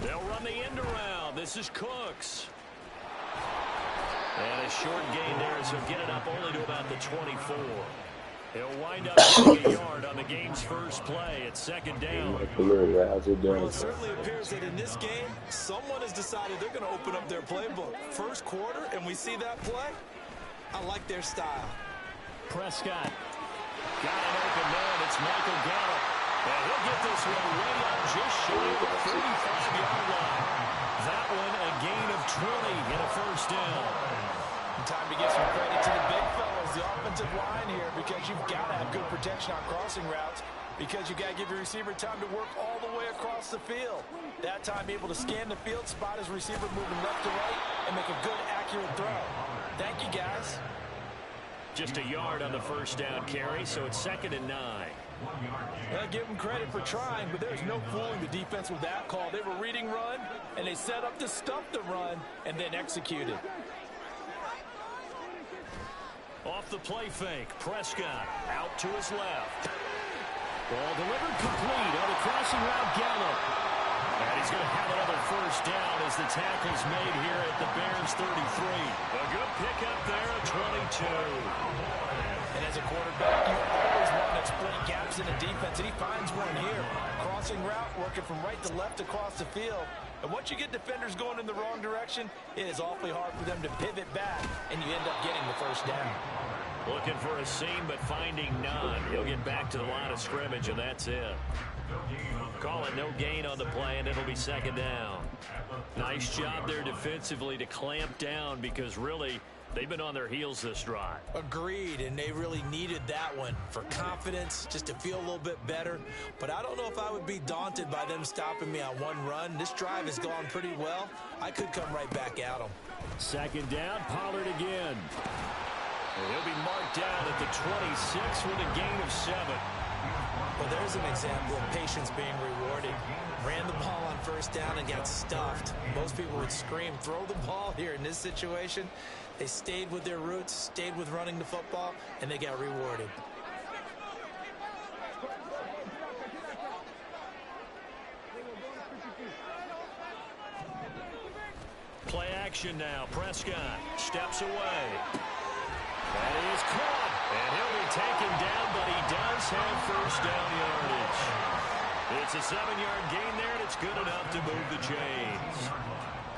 They'll run the end around. This is Cooks. And a short gain there, so get it up only to about the 24. He'll wind up getting a yard on the game's first play. It's second down. Well, it certainly appears that in this game, someone has decided they're going to open up their playbook. First quarter, and we see that play. I like their style. Prescott got an open man. It's Michael Gallup. And he'll get this one way up just shy of the 35-yard line. That one a gain of 20 and a first down. Time to give some credit to the big fellas, the offensive line here, because you've got to have good protection on crossing routes, because you've got to give your receiver time to work all the way across the field. That time able to scan the field, spot his receiver moving left to right, and make a good, accurate throw. Thank you, guys. Just a yard on the first down carry, so it's 2nd and 9. Well, give them credit for trying, but there's no fooling the defense with that call. They were reading run, and they set up to stuff the run, and then executed. Off the play fake, Prescott out to his left. Ball delivered complete on the crossing route, Gallup. And he's going to have another first down as the tackle's made here at the Bears 33. A good pickup there at 22. And as a quarterback, you always want to exploit gaps in the defense, and he finds one here. Crossing route, working from right to left across the field. And once you get defenders going in the wrong direction, it is awfully hard for them to pivot back, and you end up getting the first down. Looking for a seam, but finding none. He'll get back to the line of scrimmage, and that's it. Call it no gain on the play, and it'll be 2nd down. Nice job there defensively to clamp down, because really, they've been on their heels this drive. Agreed, and they really needed that one for confidence, just to feel a little bit better. But I don't know if I would be daunted by them stopping me on one run. This drive has gone pretty well. I could come right back at them. 2nd down, Pollard again. And he'll be marked down at the 26 with a gain of 7. Well, there's an example of patience being rewarded. Ran the ball on first down and got stuffed. Most people would scream, throw the ball here. In this situation, they stayed with their roots, stayed with running the football, and they got rewarded. Play action now. Prescott steps away. That is caught. And he'll be taken down, but he does have first down yardage. It's a 7-yard gain there, and it's good enough to move the chains.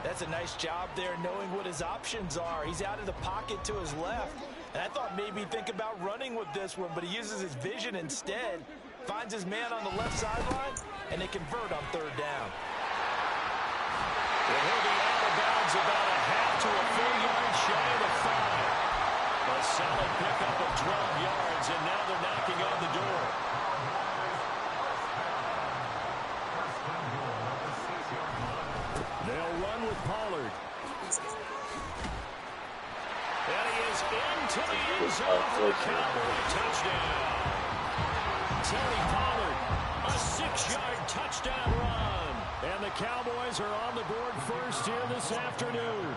That's a nice job there, knowing what his options are. He's out of the pocket to his left. And I thought maybe he'd think about running with this one, but he uses his vision instead. Finds his man on the left sideline, and they convert on 3rd down. And he'll be out of bounds about a half to a full yard shy of the 5. A solid pickup of 12 yards, and now they're knocking on the door. They'll run with Pollard. And he is into the end zone for a Cowboy touchdown. Tony Pollard, a 6-yard touchdown run. And the Cowboys are on the board first here this afternoon.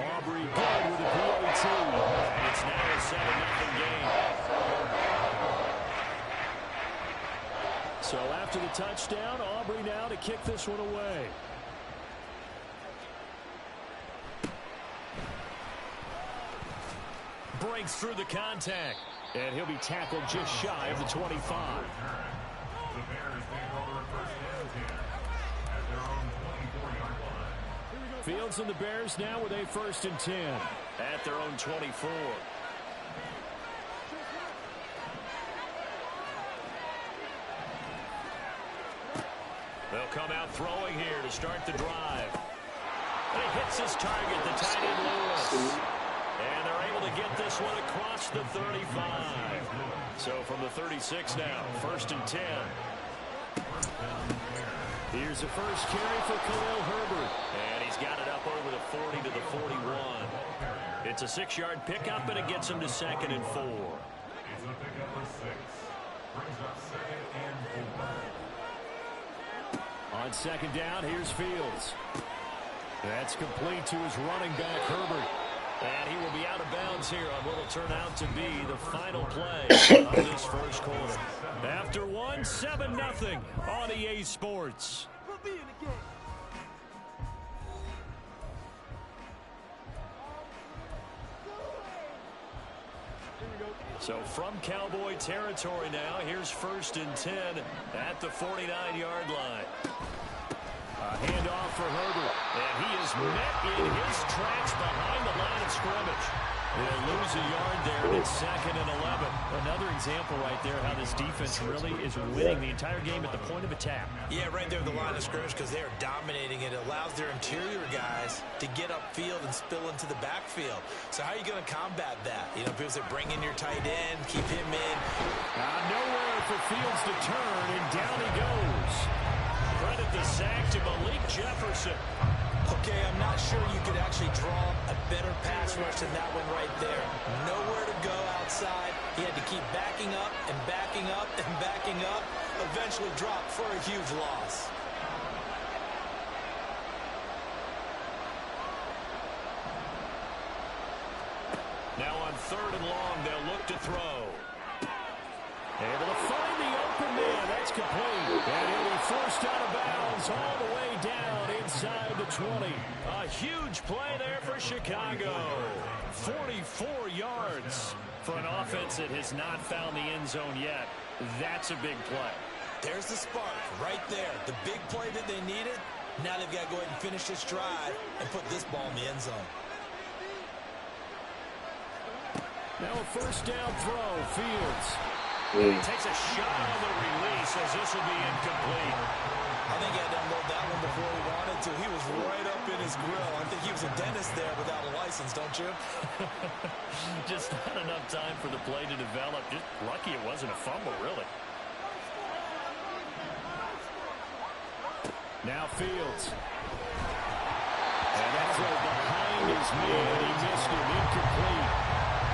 Aubrey good with a PAT. It's now a 7-0 game. So after the touchdown, Aubrey now to kick this one away. Breaks through the contact. And he'll be tackled just shy of the 25. The Bears take over first down 10 at their own 24-yard line. Fields and the Bears now with a 1st and 10 at their own 24. They'll come out throwing here to start the drive. And he hits his target, the tight end Lewis. And they're able to get this one across the 35. So from the 36 now, 1st and 10. Here's the first carry for Khalil Herbert. And he's got it up over the 40 to the 41. It's a 6-yard pickup, and it gets him to 2nd and 4. It's a pickup of 6. Brings up 2nd and 4. On 2nd down, here's Fields. That's complete to his running back, Herbert. And he will be out of bounds here on what will turn out to be the final play of this first quarter. After 7-0 on EA Sports. So from Cowboy territory now, here's 1st and 10 at the 49-yard line. A handoff for Herbert, and he is met in his tracks behind the line of scrimmage. They'll lose a yard there, and it's 2nd and 11. Another example right there how this defense really is winning the entire game at the point of attack. Yeah, right there at the line of scrimmage because they are dominating it. It allows their interior guys to get upfield and spill into the backfield. So how are you going to combat that? You know, people say bring in your tight end, keep him in. Nowhere for Fields to turn, and down he goes. Credit the sack to Malik Jefferson. Okay, I'm not sure you could actually draw a better pass rush than that one right there. Nowhere to go outside. He had to keep backing up and backing up and backing up. Eventually dropped for a huge loss. Now on 3rd and long, they'll look to throw. Able to find the open man. That's complete. And he'll be forced out of bounds all the way down inside the 20. A huge play there for Chicago. 44 yards for an offense that has not found the end zone yet. That's a big play. There's the spark right there. The big play that they needed. Now they've got to go ahead and finish this drive and put this ball in the end zone. Now a 1st down throw. Fields. He takes a shot on the release as this will be incomplete. I think he had to unload that one before he wanted to. He was right up in his grill. I think he was a dentist there without a license, don't you? Just not enough time for the play to develop. Just lucky it wasn't a fumble, really. Now Fields. And that throw behind his man. He missed it. Incomplete.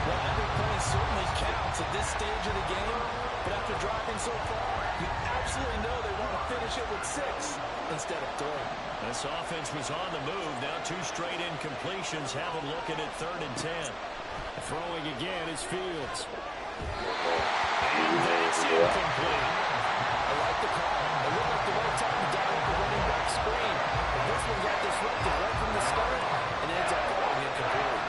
Well, every play certainly counts at this stage of the game, but after dropping so far, you absolutely know they want to finish it with 6 instead of 3. This offense was on the move. Now 2 straight incompletions have them looking at 3rd and 10. Throwing again is Fields. And that's incomplete. I like the call. It looked like the right time to dial up the running back screen. But this one got disrupted right from the start and ends up falling incomplete.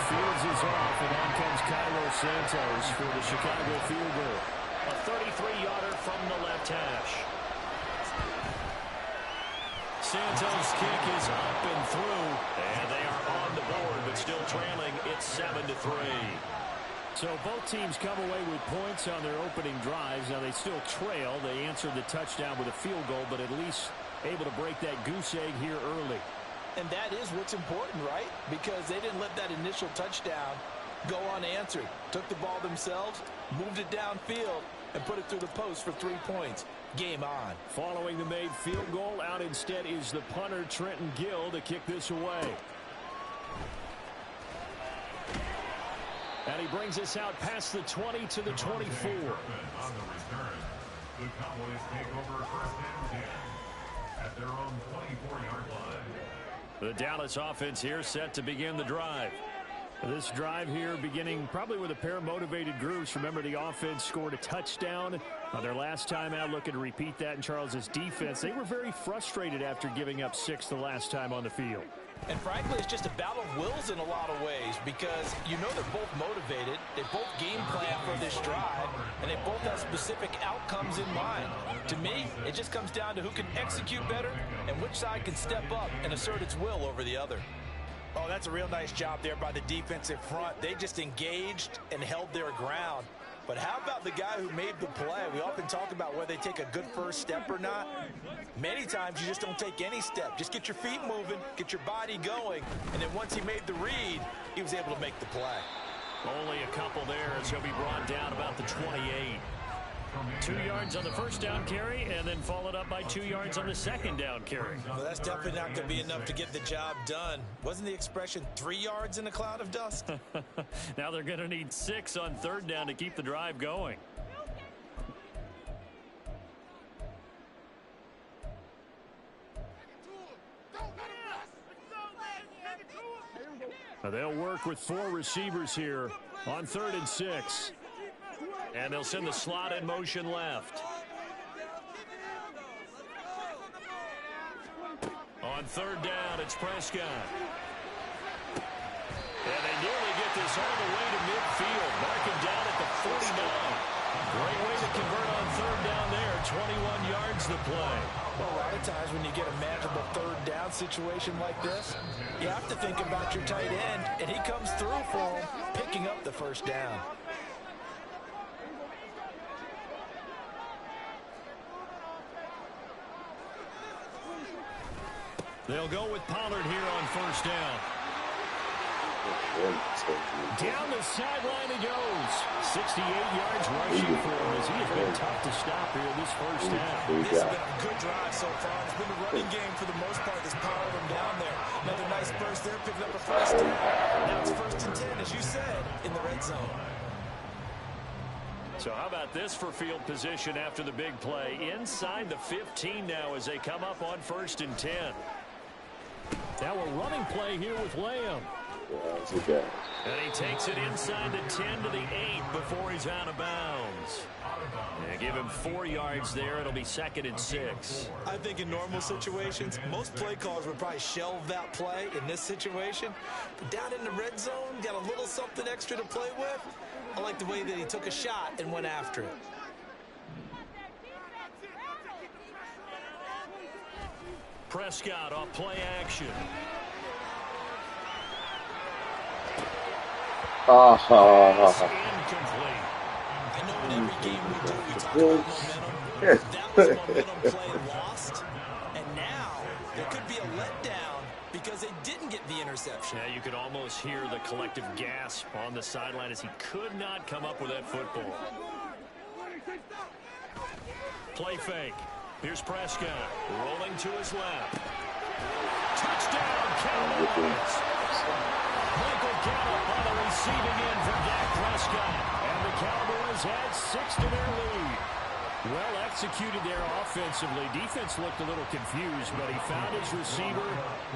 Fields is off, and on comes Cairo Santos for the Chicago field goal. A 33-yarder from the left hash. Santos' kick is up and through, and they are on the board, but still trailing. It's 7-3. So both teams come away with points on their opening drives. Now they still trail. They answered the touchdown with a field goal, but at least able to break that goose egg here early. And that is what's important, right? Because they didn't let that initial touchdown go unanswered. Took the ball themselves, moved it downfield, and put it through the post for 3 points. Game on. Following the made field goal, out instead is the punter, Trenton Gill, to kick this away. And he brings us out past the 20 to the 24. On the return, the Cowboys take over 1st and 10 at their own 24-yard line. The Dallas offense here set to begin the drive. This drive here beginning probably with a pair of motivated groups. Remember, the offense scored a touchdown on their last time out, looking to repeat that in Charles's defense. They were very frustrated after giving up 6 the last time on the field. And frankly, it's just a battle of wills in a lot of ways because you know they're both motivated. They both game plan for this drive, and they both have specific outcomes in mind. To me, it just comes down to who can execute better and which side can step up and assert its will over the other. Oh, that's a real nice job there by the defensive front. They just engaged and held their ground. But how about the guy who made the play? We often talk about whether they take a good first step or not. Many times you just don't take any step. Just get your feet moving, get your body going, and then once he made the read, he was able to make the play. Only a couple there as he'll be brought down about the 28. 2 yards on the first down carry, and then followed up by 2 yards on the second down carry. Well, that's definitely not going to be enough to get the job done. Wasn't the expression 3 yards in a cloud of dust? Now they're going to need 6 on third down to keep the drive going. Now they'll work with 4 receivers here on 3rd and 6. And they'll send the slot in motion left. On 3rd down, it's Prescott. And they nearly get this all the way to midfield. Mark him down at the 49. Great way to convert on 3rd down there. 21 yards the play. Well, a lot of times when you get a manageable 3rd down situation like this, you have to think about your tight end, and he comes through for him, picking up the first down. They'll go with Pollard here on 1st down. Down the sideline he goes. 68 yards rushing for him as he has been tough to stop here this first down. This has been a good drive so far. It's been the running game for the most part that's powered him down there. Another nice burst there, picking up a first down. Now it's 1st and 10, as you said, in the red zone. So how about this for field position after the big play? Inside the 15 now as they come up on 1st and 10. Now a running play here with Lamb. And he takes it inside the 10 to the 8 before he's out of bounds. And give him 4 yards there. It'll be 2nd and 6. I think in normal situations, most play callers would probably shelve that play in this situation. But down in the red zone, got a little something extra to play with. I like the way that he took a shot and went after it. Prescott off play action. Incomplete. I know in every game we do, we talk about momentum. That was momentum play lost. And now there could be a letdown because they didn't get the interception. Yeah, you could almost hear the collective gasp on the sideline as he could not come up with that football. Play fake. Here's Prescott rolling to his left. Touchdown, Cowboys. Michael Gallup on the receiving end for Dak Prescott. And the Cowboys had 6 to their lead. Well executed there offensively. Defense looked a little confused, but he found his receiver,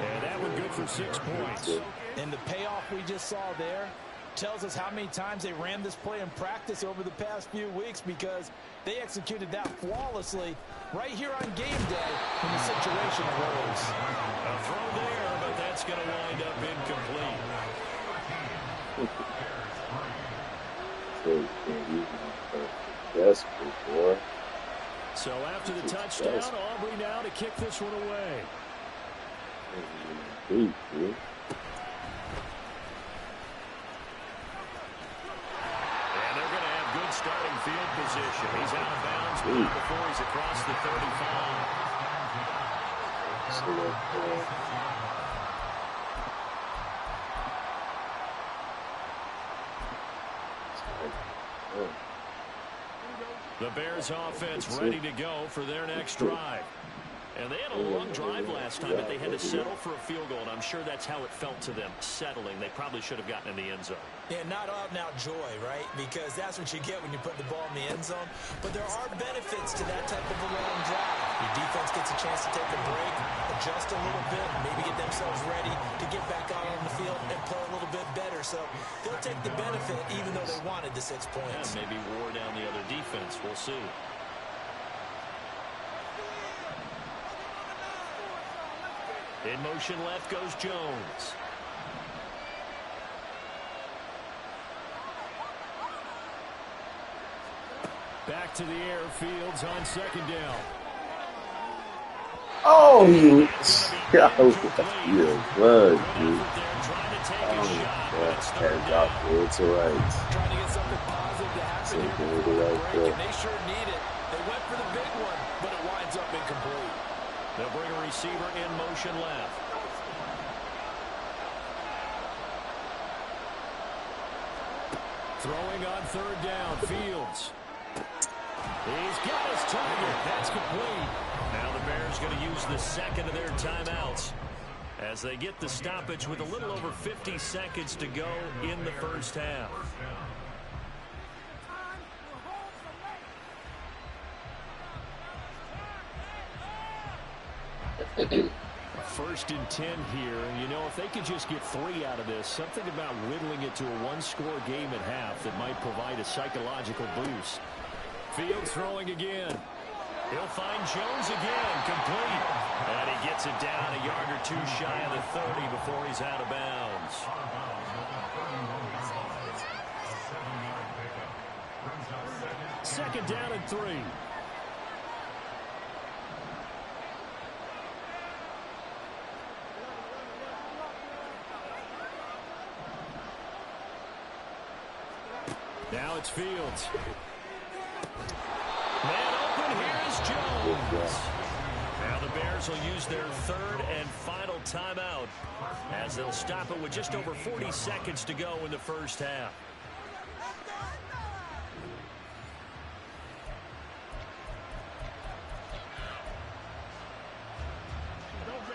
and that one good for 6 points. And the payoff we just saw there tells us how many times they ran this play in practice over the past few weeks because they executed that flawlessly right here on game day when the situation arose. A throw there, but that's going to wind up incomplete. So after the touchdown, Aubrey now to kick this one away. Starting field position. He's out of bounds before he's across the 35. The Bears offense ready to go for their next drive. And they had a long drive last time, but they had to settle for a field goal, and I'm sure that's how it felt to them, settling. They probably should have gotten in the end zone. Yeah, not out and out joy, right? Because that's what you get when you put the ball in the end zone. But there are benefits to that type of a long drive. Your defense gets a chance to take a break, adjust a little bit, maybe get themselves ready to get back out on the field and play a little bit better. So they'll take the benefit even though they wanted the 6 points. Yeah, maybe wore down the other defense. We'll see. In motion left goes Jones. Back to the air. Fields on second down. Oh, you blood, dude. Hands off, it's all right. Trying to get something positive to happen here before the break, and they sure need it. They went for the big one, but it winds up incomplete. They'll bring a receiver in motion left. Throwing on third down, Fields. He's got his target. That's complete. Now the Bears going to use the second of their timeouts as they get the stoppage with a little over 50 seconds to go in the first half. First and 10 here. You know, if they could just get 3 out of this, something about whittling it to a one-score game at half that might provide a psychological boost. Fields throwing again. He'll find Jones again, complete. And he gets it down a yard or two shy of the 30 before he's out of bounds. Second down and 3. Now it's Fields. Man open, here's Jones. Now the Bears will use their third and final timeout as they'll stop it with just over 40 seconds to go in the first half.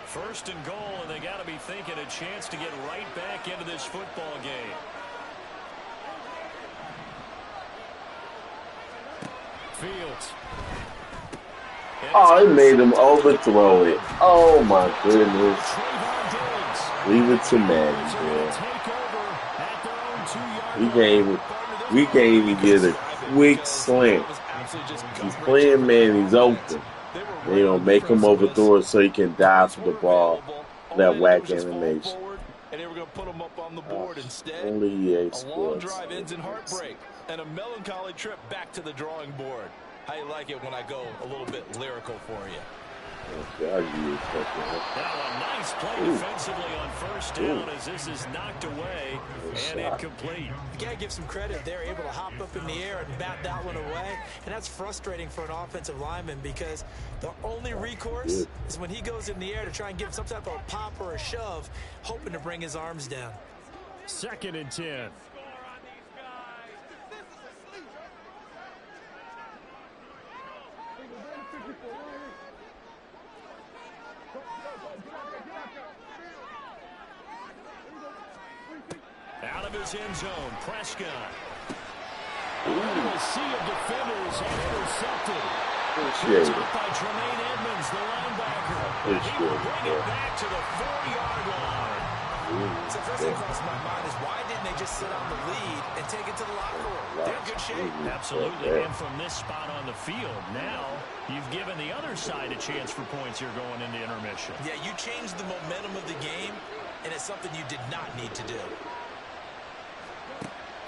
First and goal, and they got to be thinking a chance to get right back into this football game. Fields. Oh, he made him overthrow it. Oh my goodness. Leave it to Madden, man. We can't even get a quick slant. He's playing man, he's open. They don't make him overthrow it so he can dive for the ball. That whack animation. And they were going to put him up on the board instead. Only EA A Sports. long drive ends in heartbreak and a melancholy trip back to the drawing board. How you like it when I go a little bit lyrical for you? Now a nice play defensively on first down as this is knocked away and incomplete. You got to give some credit. They're able to hop up in the air and bat that one away. And that's frustrating for an offensive lineman because the only recourse is when he goes in the air to try and give some type of a pop or a shove, hoping to bring his arms down. Second and 10. Out of his end zone, Prescott. A sea of defenders and intercepted. Picked up by Tremaine Edmonds, the linebacker. And he will bring it back to the 4-yard line. So first thing crossed my mind is why didn't they just sit on the lead and take it to the locker room? They're in good shape. Absolutely. And from this spot on the field, now you've given the other side a chance for points here going into intermission. Yeah, you changed the momentum of the game, and it's something you did not need to do.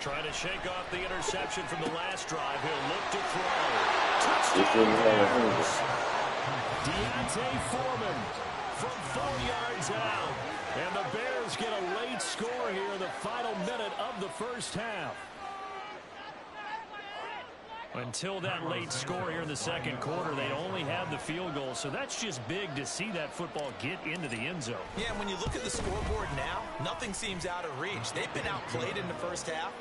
Trying to shake off the interception from the last drive. He'll look to throw. Touchdown! Deontay Foreman from 4 yards out. And the Bears get a late score here in the final minute of the first half. Until that late score here in the second quarter, they only have the field goal. So that's just big to see that football get into the end zone. Yeah, when you look at the scoreboard now, nothing seems out of reach. They've been outplayed in the first half.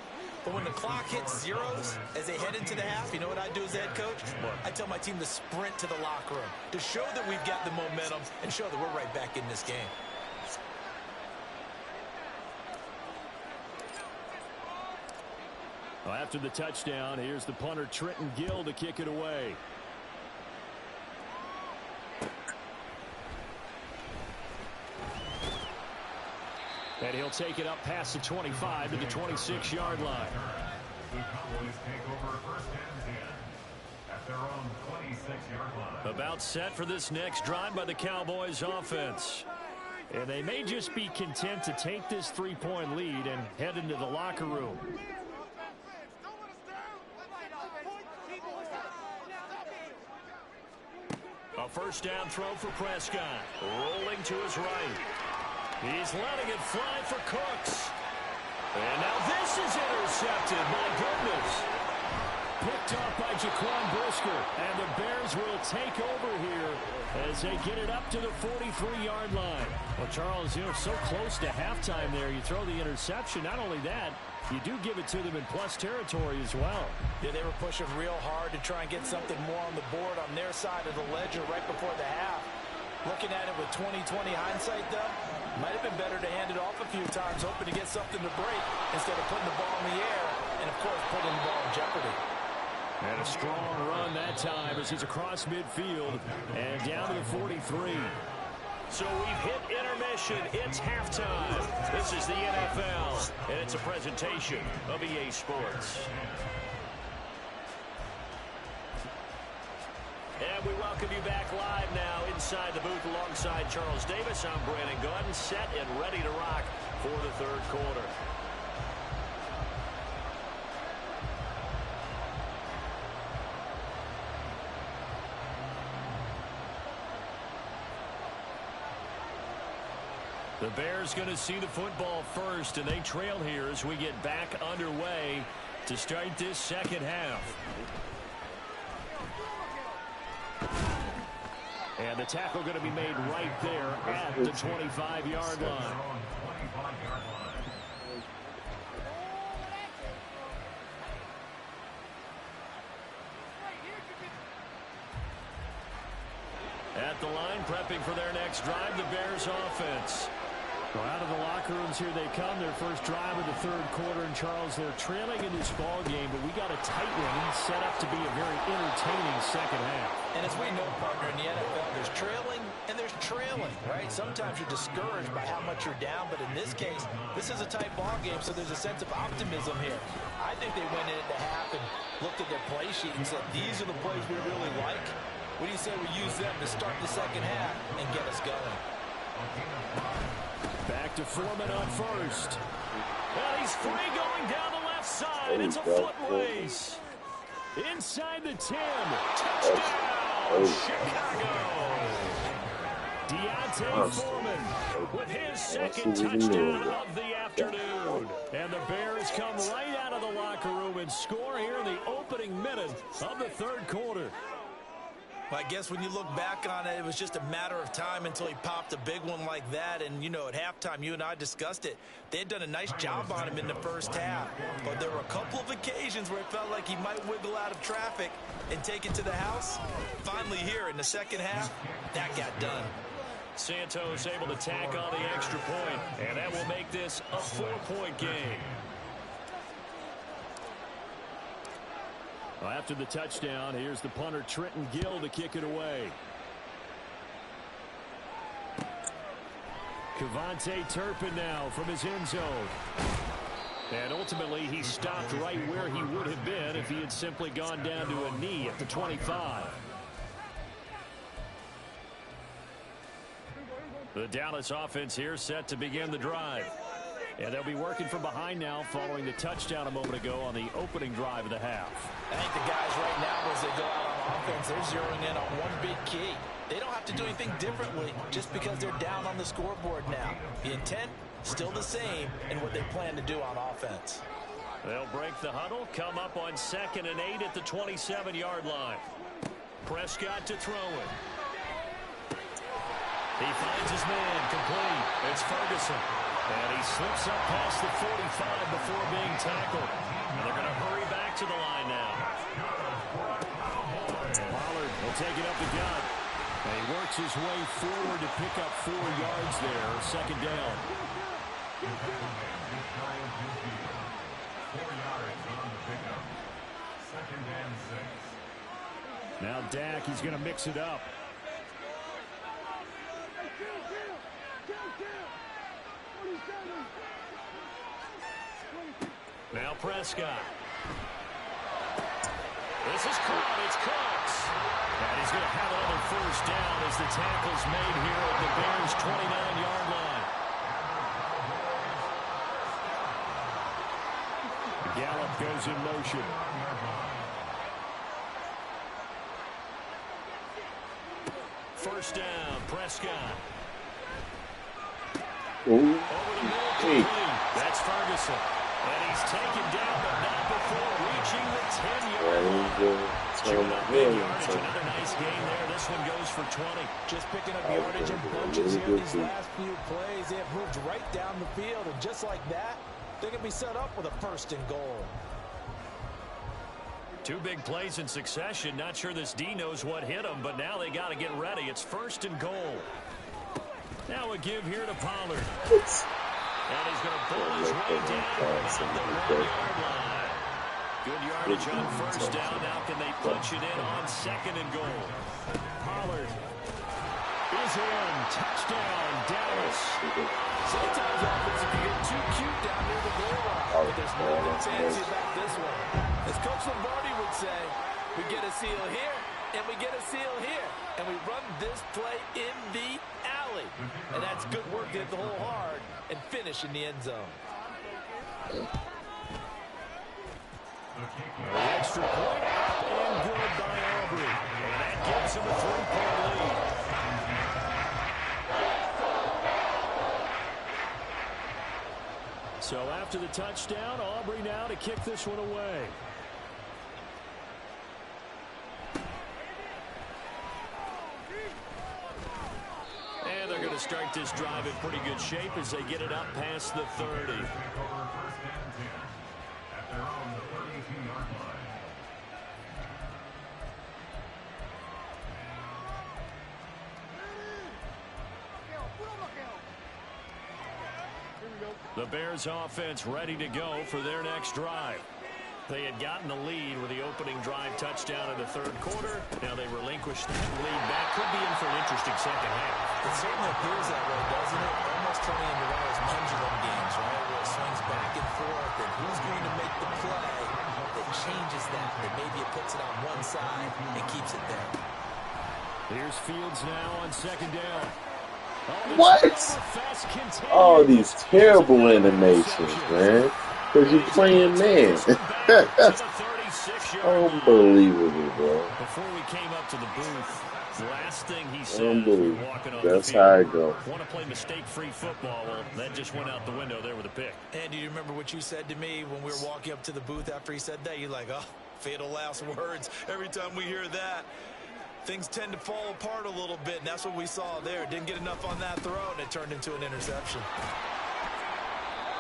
But when the clock hits zeros as they head into the half, you know what I do as head coach? I tell my team to sprint to the locker room to show that we've got the momentum and show that we're right back in this game. Well, after the touchdown, here's the punter Trenton Gill to kick it away. And he'll take it up past the 25 to the 26-yard line. The Cowboys take over first and 10 at their own 26-yard line. About set for this next drive by the Cowboys offense. And they may just be content to take this 3-point lead and head into the locker room. A first down throw for Prescott. Rolling to his right. He's letting it fly for Cooks. And now this is intercepted. My goodness. Picked off by Jaquan Brisker. And the Bears will take over here as they get it up to the 43-yard line. Well, Charles, you know, so close to halftime there. You throw the interception. Not only that, you do give it to them in plus territory as well. Yeah, they were pushing real hard to try and get something more on the board on their side of the ledger right before the half. Looking at it with 20/20 hindsight, though, might have been better to hand it off a few times, hoping to get something to break instead of putting the ball in the air and, of course, putting the ball in jeopardy. And a strong run that time as he's across midfield and down to the 43. So we've hit intermission. It's halftime. This is the NFL, and it's a presentation of EA Sports. And we welcome you back live now inside the booth alongside Charles Davis. I'm Brandon Gaudin, set and ready to rock for the third quarter. The Bears going to see the football first, and they trail here as we get back underway to start this second half. And the tackle going to be made right there at the 25-yard line. At the line, prepping for their next drive, the Bears offense. Well, out of the locker rooms here they come, their first drive of the third quarter. And Charles, they're trailing in this ball game, but we got a tight one set up to be a very entertaining second half. And as we know, partner, in the NFL, there's trailing and there's trailing, right? Sometimes you're discouraged by how much you're down, but in this case, this is a tight ball game, so there's a sense of optimism here. I think they went into half and looked at their play sheet and said, these are the plays we really like. What do you say we use them to start the second half and get us going? Back to Foreman on first. And he's free going down the left side. It's a foot race. Inside the 10. Touchdown, Chicago. Deontay Foreman with his second touchdown of the afternoon. And the Bears come right out of the locker room and score here in the opening minute of the third quarter. Well, I guess when you look back on it, it was just a matter of time until he popped a big one like that. And, you know, at halftime, you and I discussed it. They had done a nice job on him in the first half. But there were a couple of occasions where it felt like he might wiggle out of traffic and take it to the house. Finally here in the second half, that got done. Santos able to tack on the extra point, and that will make this a 4-point game. Well, after the touchdown, here's the punter Trenton Gill to kick it away. Kevontae Turpin now from his end zone. And ultimately, he stopped right where he would have been if he had simply gone down to a knee at the 25. The Dallas offense here set to begin the drive. And they'll be working from behind now following the touchdown a moment ago on the opening drive of the half. I think the guys right now, as they go out on offense, they're zeroing in on one big key. They don't have to do anything differently just because they're down on the scoreboard now. The intent, still the same in what they plan to do on offense. They'll break the huddle, come up on 2nd and 8 at the 27-yard line. Prescott to throw it. He finds his man, complete. It's Ferguson. And he slips up past the 45 before being tackled. And they're going to hurry back to the line now. Pollard will take it up the gut. And he works his way forward to pick up 4 yards there. Second down. 4 yards on the pickup. 2nd and 6. Now Dak, he's going to mix it up. Now Prescott. This is caught. It's Cooks. And he's going to have another first down as the tackle's made here at the Bears' 29-yard line. Gallup goes in motion. First down, Prescott. Ooh. Over the middle complete. That's Ferguson. And he's taken down, but not before reaching the 10-yard line. Chewing up big yardage. Another nice gain there. This one goes for 20. Just picking up yardage in bunches here these last few plays. They have moved right down the field, and just like that, they're going to be set up with a first and goal. Two big plays in succession. Not sure this D knows what hit him, but now they got to get ready. It's first and goal. Now a give here to Pollard. And he's going to pull his way down at the 1-yard line. Good yardage on first down. Now can they punch it in on second and goal? Pollard is in. Touchdown, Dallas. Sometimes offense can get too cute down near the goal line, but there's nothing fancy about this one. As Coach Lombardi would say, we get a seal here, and we get a seal here, and we run this play in the alley. And that's good work to hit the hole hard and finish in the end zone. The extra point up and good by Aubrey. And that gives him a 3-point lead. So after the touchdown, Aubrey now to kick this one away. And they're going to start this drive in pretty good shape as they get it up past the 30. The Bears offense ready to go for their next drive. They had gotten the lead with the opening drive touchdown in the third quarter. Now they relinquished that lead. That could be in for an interesting second half. It certainly appears that way, doesn't it? Almost turning into one of those pendulum games, right? Where it swings back and forth, and who's going to make the play that changes that? That maybe it puts it on one side and keeps it there. Here's Fields now on second down. What? Oh, these terrible animations, man. Because you're playing man. Unbelievable, bro. Before we came up to the booth, last thing he said walking off That's the field, how I go. Want to play mistake-free football. Well, that just went out the window there with a pick. And do you remember what you said to me when we were walking up to the booth after he said that? You're like, oh, fatal last words. Every time we hear that, things tend to fall apart a little bit, and that's what we saw there. Didn't get enough on that throw, and it turned into an interception.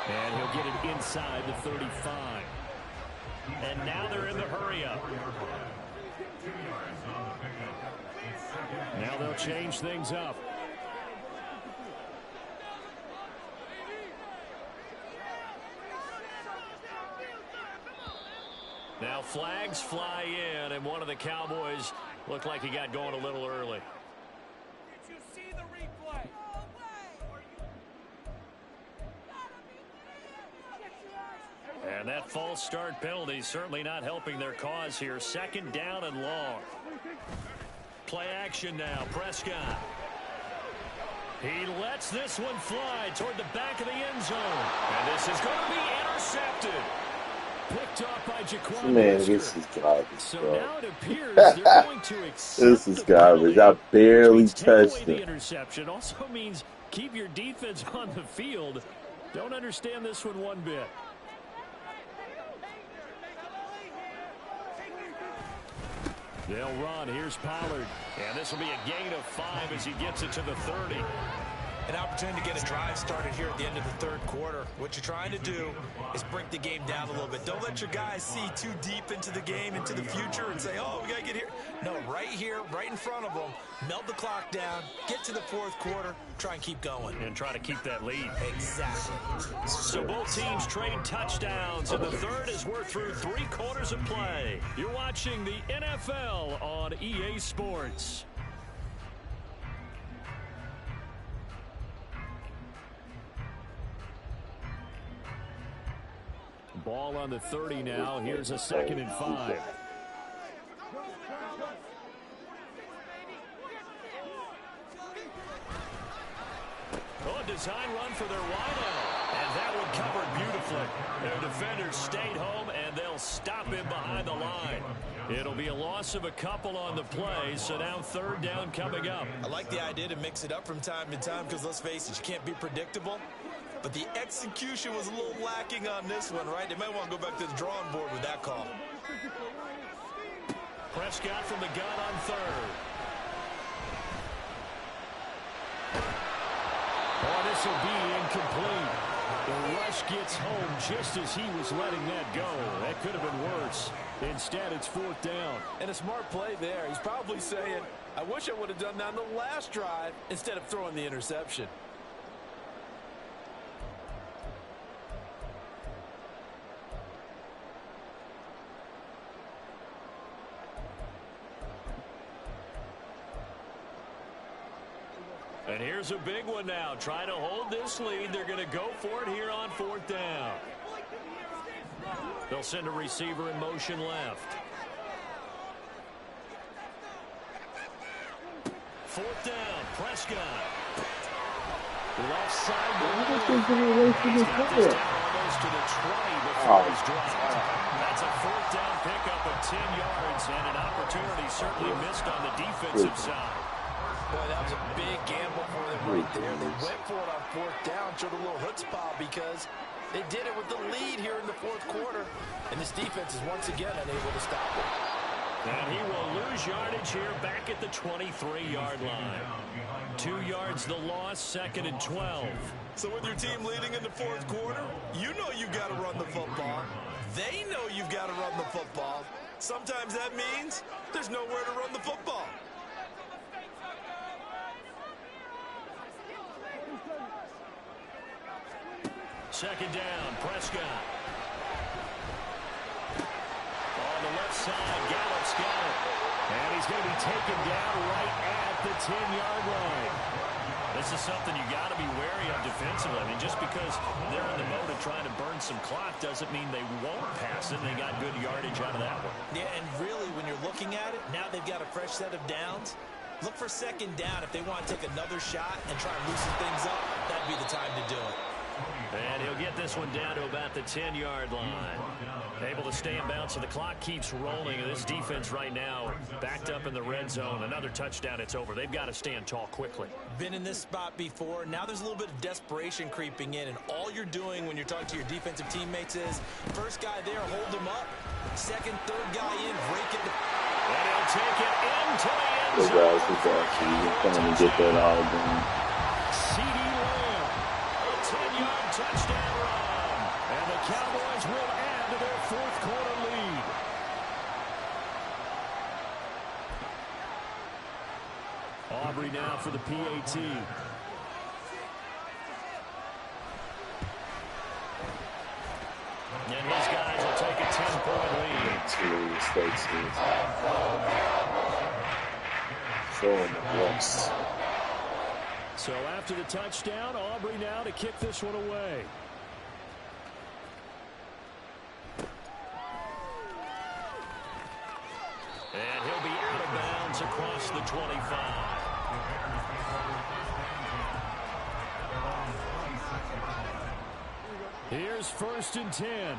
And he'll get it inside the 35. And now they're in the hurry-up. Now they'll change things up. Now flags fly in, and one of the Cowboys looked like he got going a little early. Did you see the replay? And that false start penalty certainly not helping their cause here. Second down and long. Play action now. Prescott. He lets this one fly toward the back of the end zone. And this is going to be intercepted. Picked off by Jaquan. Man, this is garbage, So bro. now it appears they're going to accept This is the garbage. penalty, I barely which means take away touched the it. interception. Also means keep your defense on the field. Don't understand this one bit. They'll run. Here's Pollard. And this will be a gain of 5 as he gets it to the 30. An opportunity to get a drive started here at the end of the third quarter. What you're trying to do is break the game down a little bit. Don't let your guys see too deep into the game, into the future, and say, oh, we got to get here. No, right here, right in front of them, melt the clock down, get to the fourth quarter, try and keep going. And try to keep that lead. Exactly. So both teams trade touchdowns, and the third is we're through 3 quarters of play. You're watching the NFL on EA Sports. Ball on the 30 now. Here's a 2nd and 5. Oh, a design run for their wideout. And that one covered beautifully. Their defenders stayed home, and they'll stop him behind the line. It'll be a loss of a couple on the play, so now 3rd down coming up. I like the idea to mix it up from time to time because, let's face it, you can't be predictable. But the execution was a little lacking on this one, right? They might want to go back to the drawing board with that call. Prescott from the gun on 3rd. Oh, this will be incomplete. The rush gets home just as he was letting that go. That could have been worse. Instead, it's 4th down. And a smart play there. He's probably saying, I wish I would have done that on the last drive instead of throwing the interception. And here's a big one now. Trying to hold this lead. They're going to go for it here on 4th down. They'll send a receiver in motion left. 4th down, Prescott. Left side. Almost to the 20 before he's dropped. That's a 4th down pickup of 10 yards and an opportunity certainly missed on the defensive side. Boy, that was a big gamble for them right there. They went for it on 4th down, showed a little chutzpah because they did it with the lead here in the 4th quarter. And this defense is once again unable to stop it. And he will lose yardage here back at the 23-yard line. 2 yards the loss, 2nd and 12. So with your team leading in the 4th quarter, you know you've got to run the football. They know you've got to run the football. Sometimes that means there's nowhere to run the football. Second down, Prescott. On the left side, Gallup's got it. And he's going to be taken down right at the 10-yard line. This is something you got to be wary of defensively. I mean, just because they're in the mode of trying to burn some clock doesn't mean they won't pass it. They got good yardage out of that one. Yeah, and really, when you're looking at it, now they've got a fresh set of downs. Look for 2nd down. If they want to take another shot and try and loosen things up, that'd be the time to do it. And he'll get this one down to about the 10-yard line. Able to stay in bounds, so the clock keeps rolling. And this defense right now backed up in the red zone. Another touchdown, it's over. They've got to stand tall quickly. Been in this spot before. Now there's a little bit of desperation creeping in. And all you're doing when you're talking to your defensive teammates is, first guy there, hold him up. 2nd, 3rd guy in, break it. And he'll take it into the end The zone. guys are trying to get that all done. C.D. Lamb, a 10-yard touchdown run. And the Cowboys will add to their 4th quarter lead. Aubrey now for the PAT. And his guys will take a 10-point lead. Too many mistakes here. Showing the rest. So after the touchdown, Aubrey now to kick this one away. And he'll be out of bounds across the 25. Here's 1st and 10.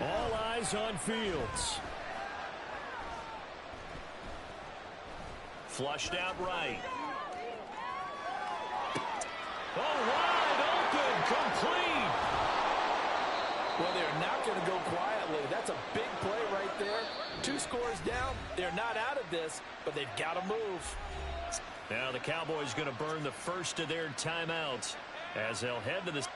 All eyes on Fields. Flushed out right. Oh, wide open, complete. Well, they're not going to go quietly. That's a big play right there. 2 scores down. They're not out of this, but they've got to move. Now the Cowboys going to burn the first of their timeouts as they'll head to the...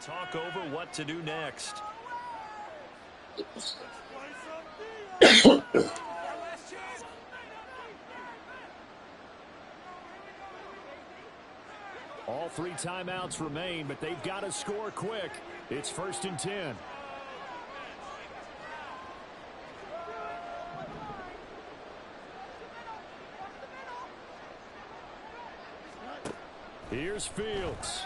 Talk over what to do next. All 3 timeouts remain, but they've got to score quick. It's 1st and 10. Here's Fields.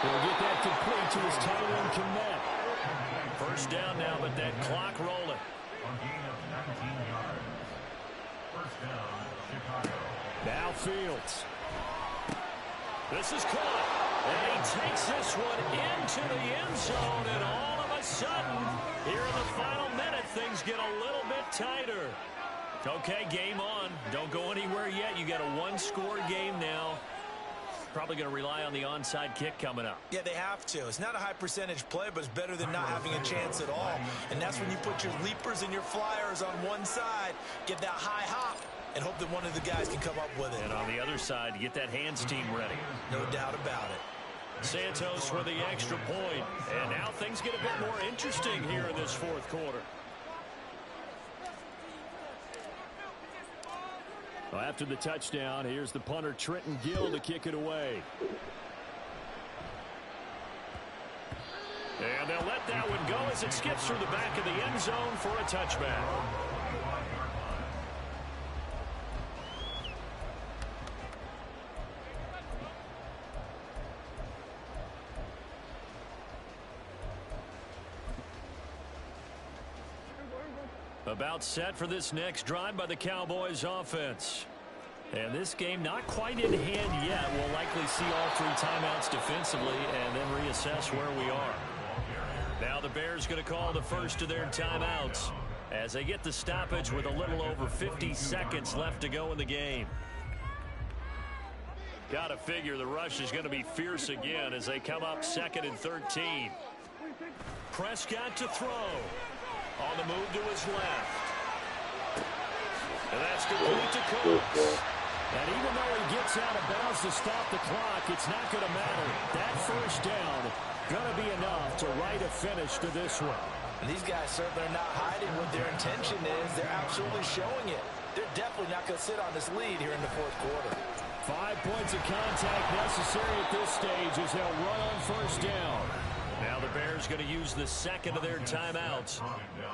He'll get that complete to his tight end Kmet. 1st down now, but that clock rolling. On gain of 19 yards. 1st down, Chicago. Now Fields. This is caught. And he takes this one into the end zone. And all of a sudden, here in the final minute, things get a little bit tighter. Okay, game on. Don't go anywhere yet. You got a 1-score game now. Probably going to rely on the onside kick coming up. Yeah, they have to. It's not a high percentage play, but it's better than not having a chance at all. And that's when you put your leapers and your flyers on one side, get that high hop, and hope that one of the guys can come up with it. And on the other side, get that hands team ready. No doubt about it. Santos for the extra point. And now things get a bit more interesting here in this 4th quarter. Well, after the touchdown, here's the punter Trenton Gill to kick it away. And they'll let that one go as it skips through the back of the end zone for a touchback. About set for this next drive by the Cowboys offense. And this game not quite in hand yet. We'll likely see all 3 timeouts defensively and then reassess where we are. Now the Bears going to call the first of their timeouts as they get the stoppage with a little over 50 seconds left to go in the game. Got to figure the rush is going to be fierce again as they come up 2nd and 13. Prescott to throw. On the move to his left. And that's complete to Cooks. And even though he gets out of bounds to stop the clock, it's not going to matter. That 1st down going to be enough to write a finish to this one. And these guys certainly are not hiding what their intention is. They're absolutely showing it. They're definitely not going to sit on this lead here in the 4th quarter. 5 points of contact necessary at this stage as they'll run on 1st down. Now the Bears going to use the 2nd of their timeouts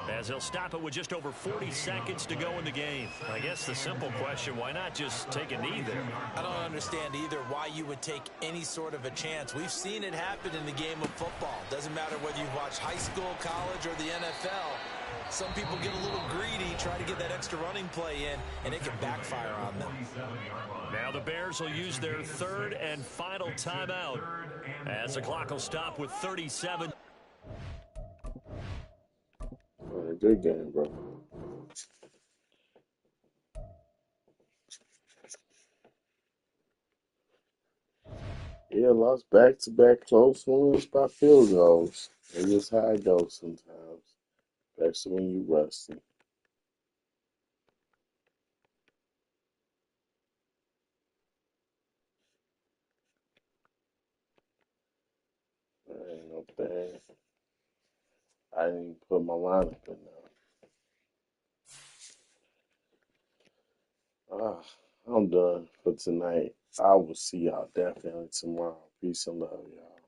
as they'll stop it with just over 40 seconds to go in the game. I guess the simple question, why not just take a knee there? I don't understand either why you would take any sort of a chance. We've seen it happen in the game of football. Doesn't matter whether you watch high school, college, or the NFL. Some people get a little greedy, try to get that extra running play in, and it can backfire on them. Now the Bears will use their 3rd and final timeout as the clock will stop with 37. Good game, bro. Yeah, lost back-to-back close ones by field goals. That's just how it goes sometimes, especially when you rusty. That ain't no thing. I didn't even put my lineup in there. I'm done for tonight. I will see y'all definitely tomorrow. Peace and love, y'all.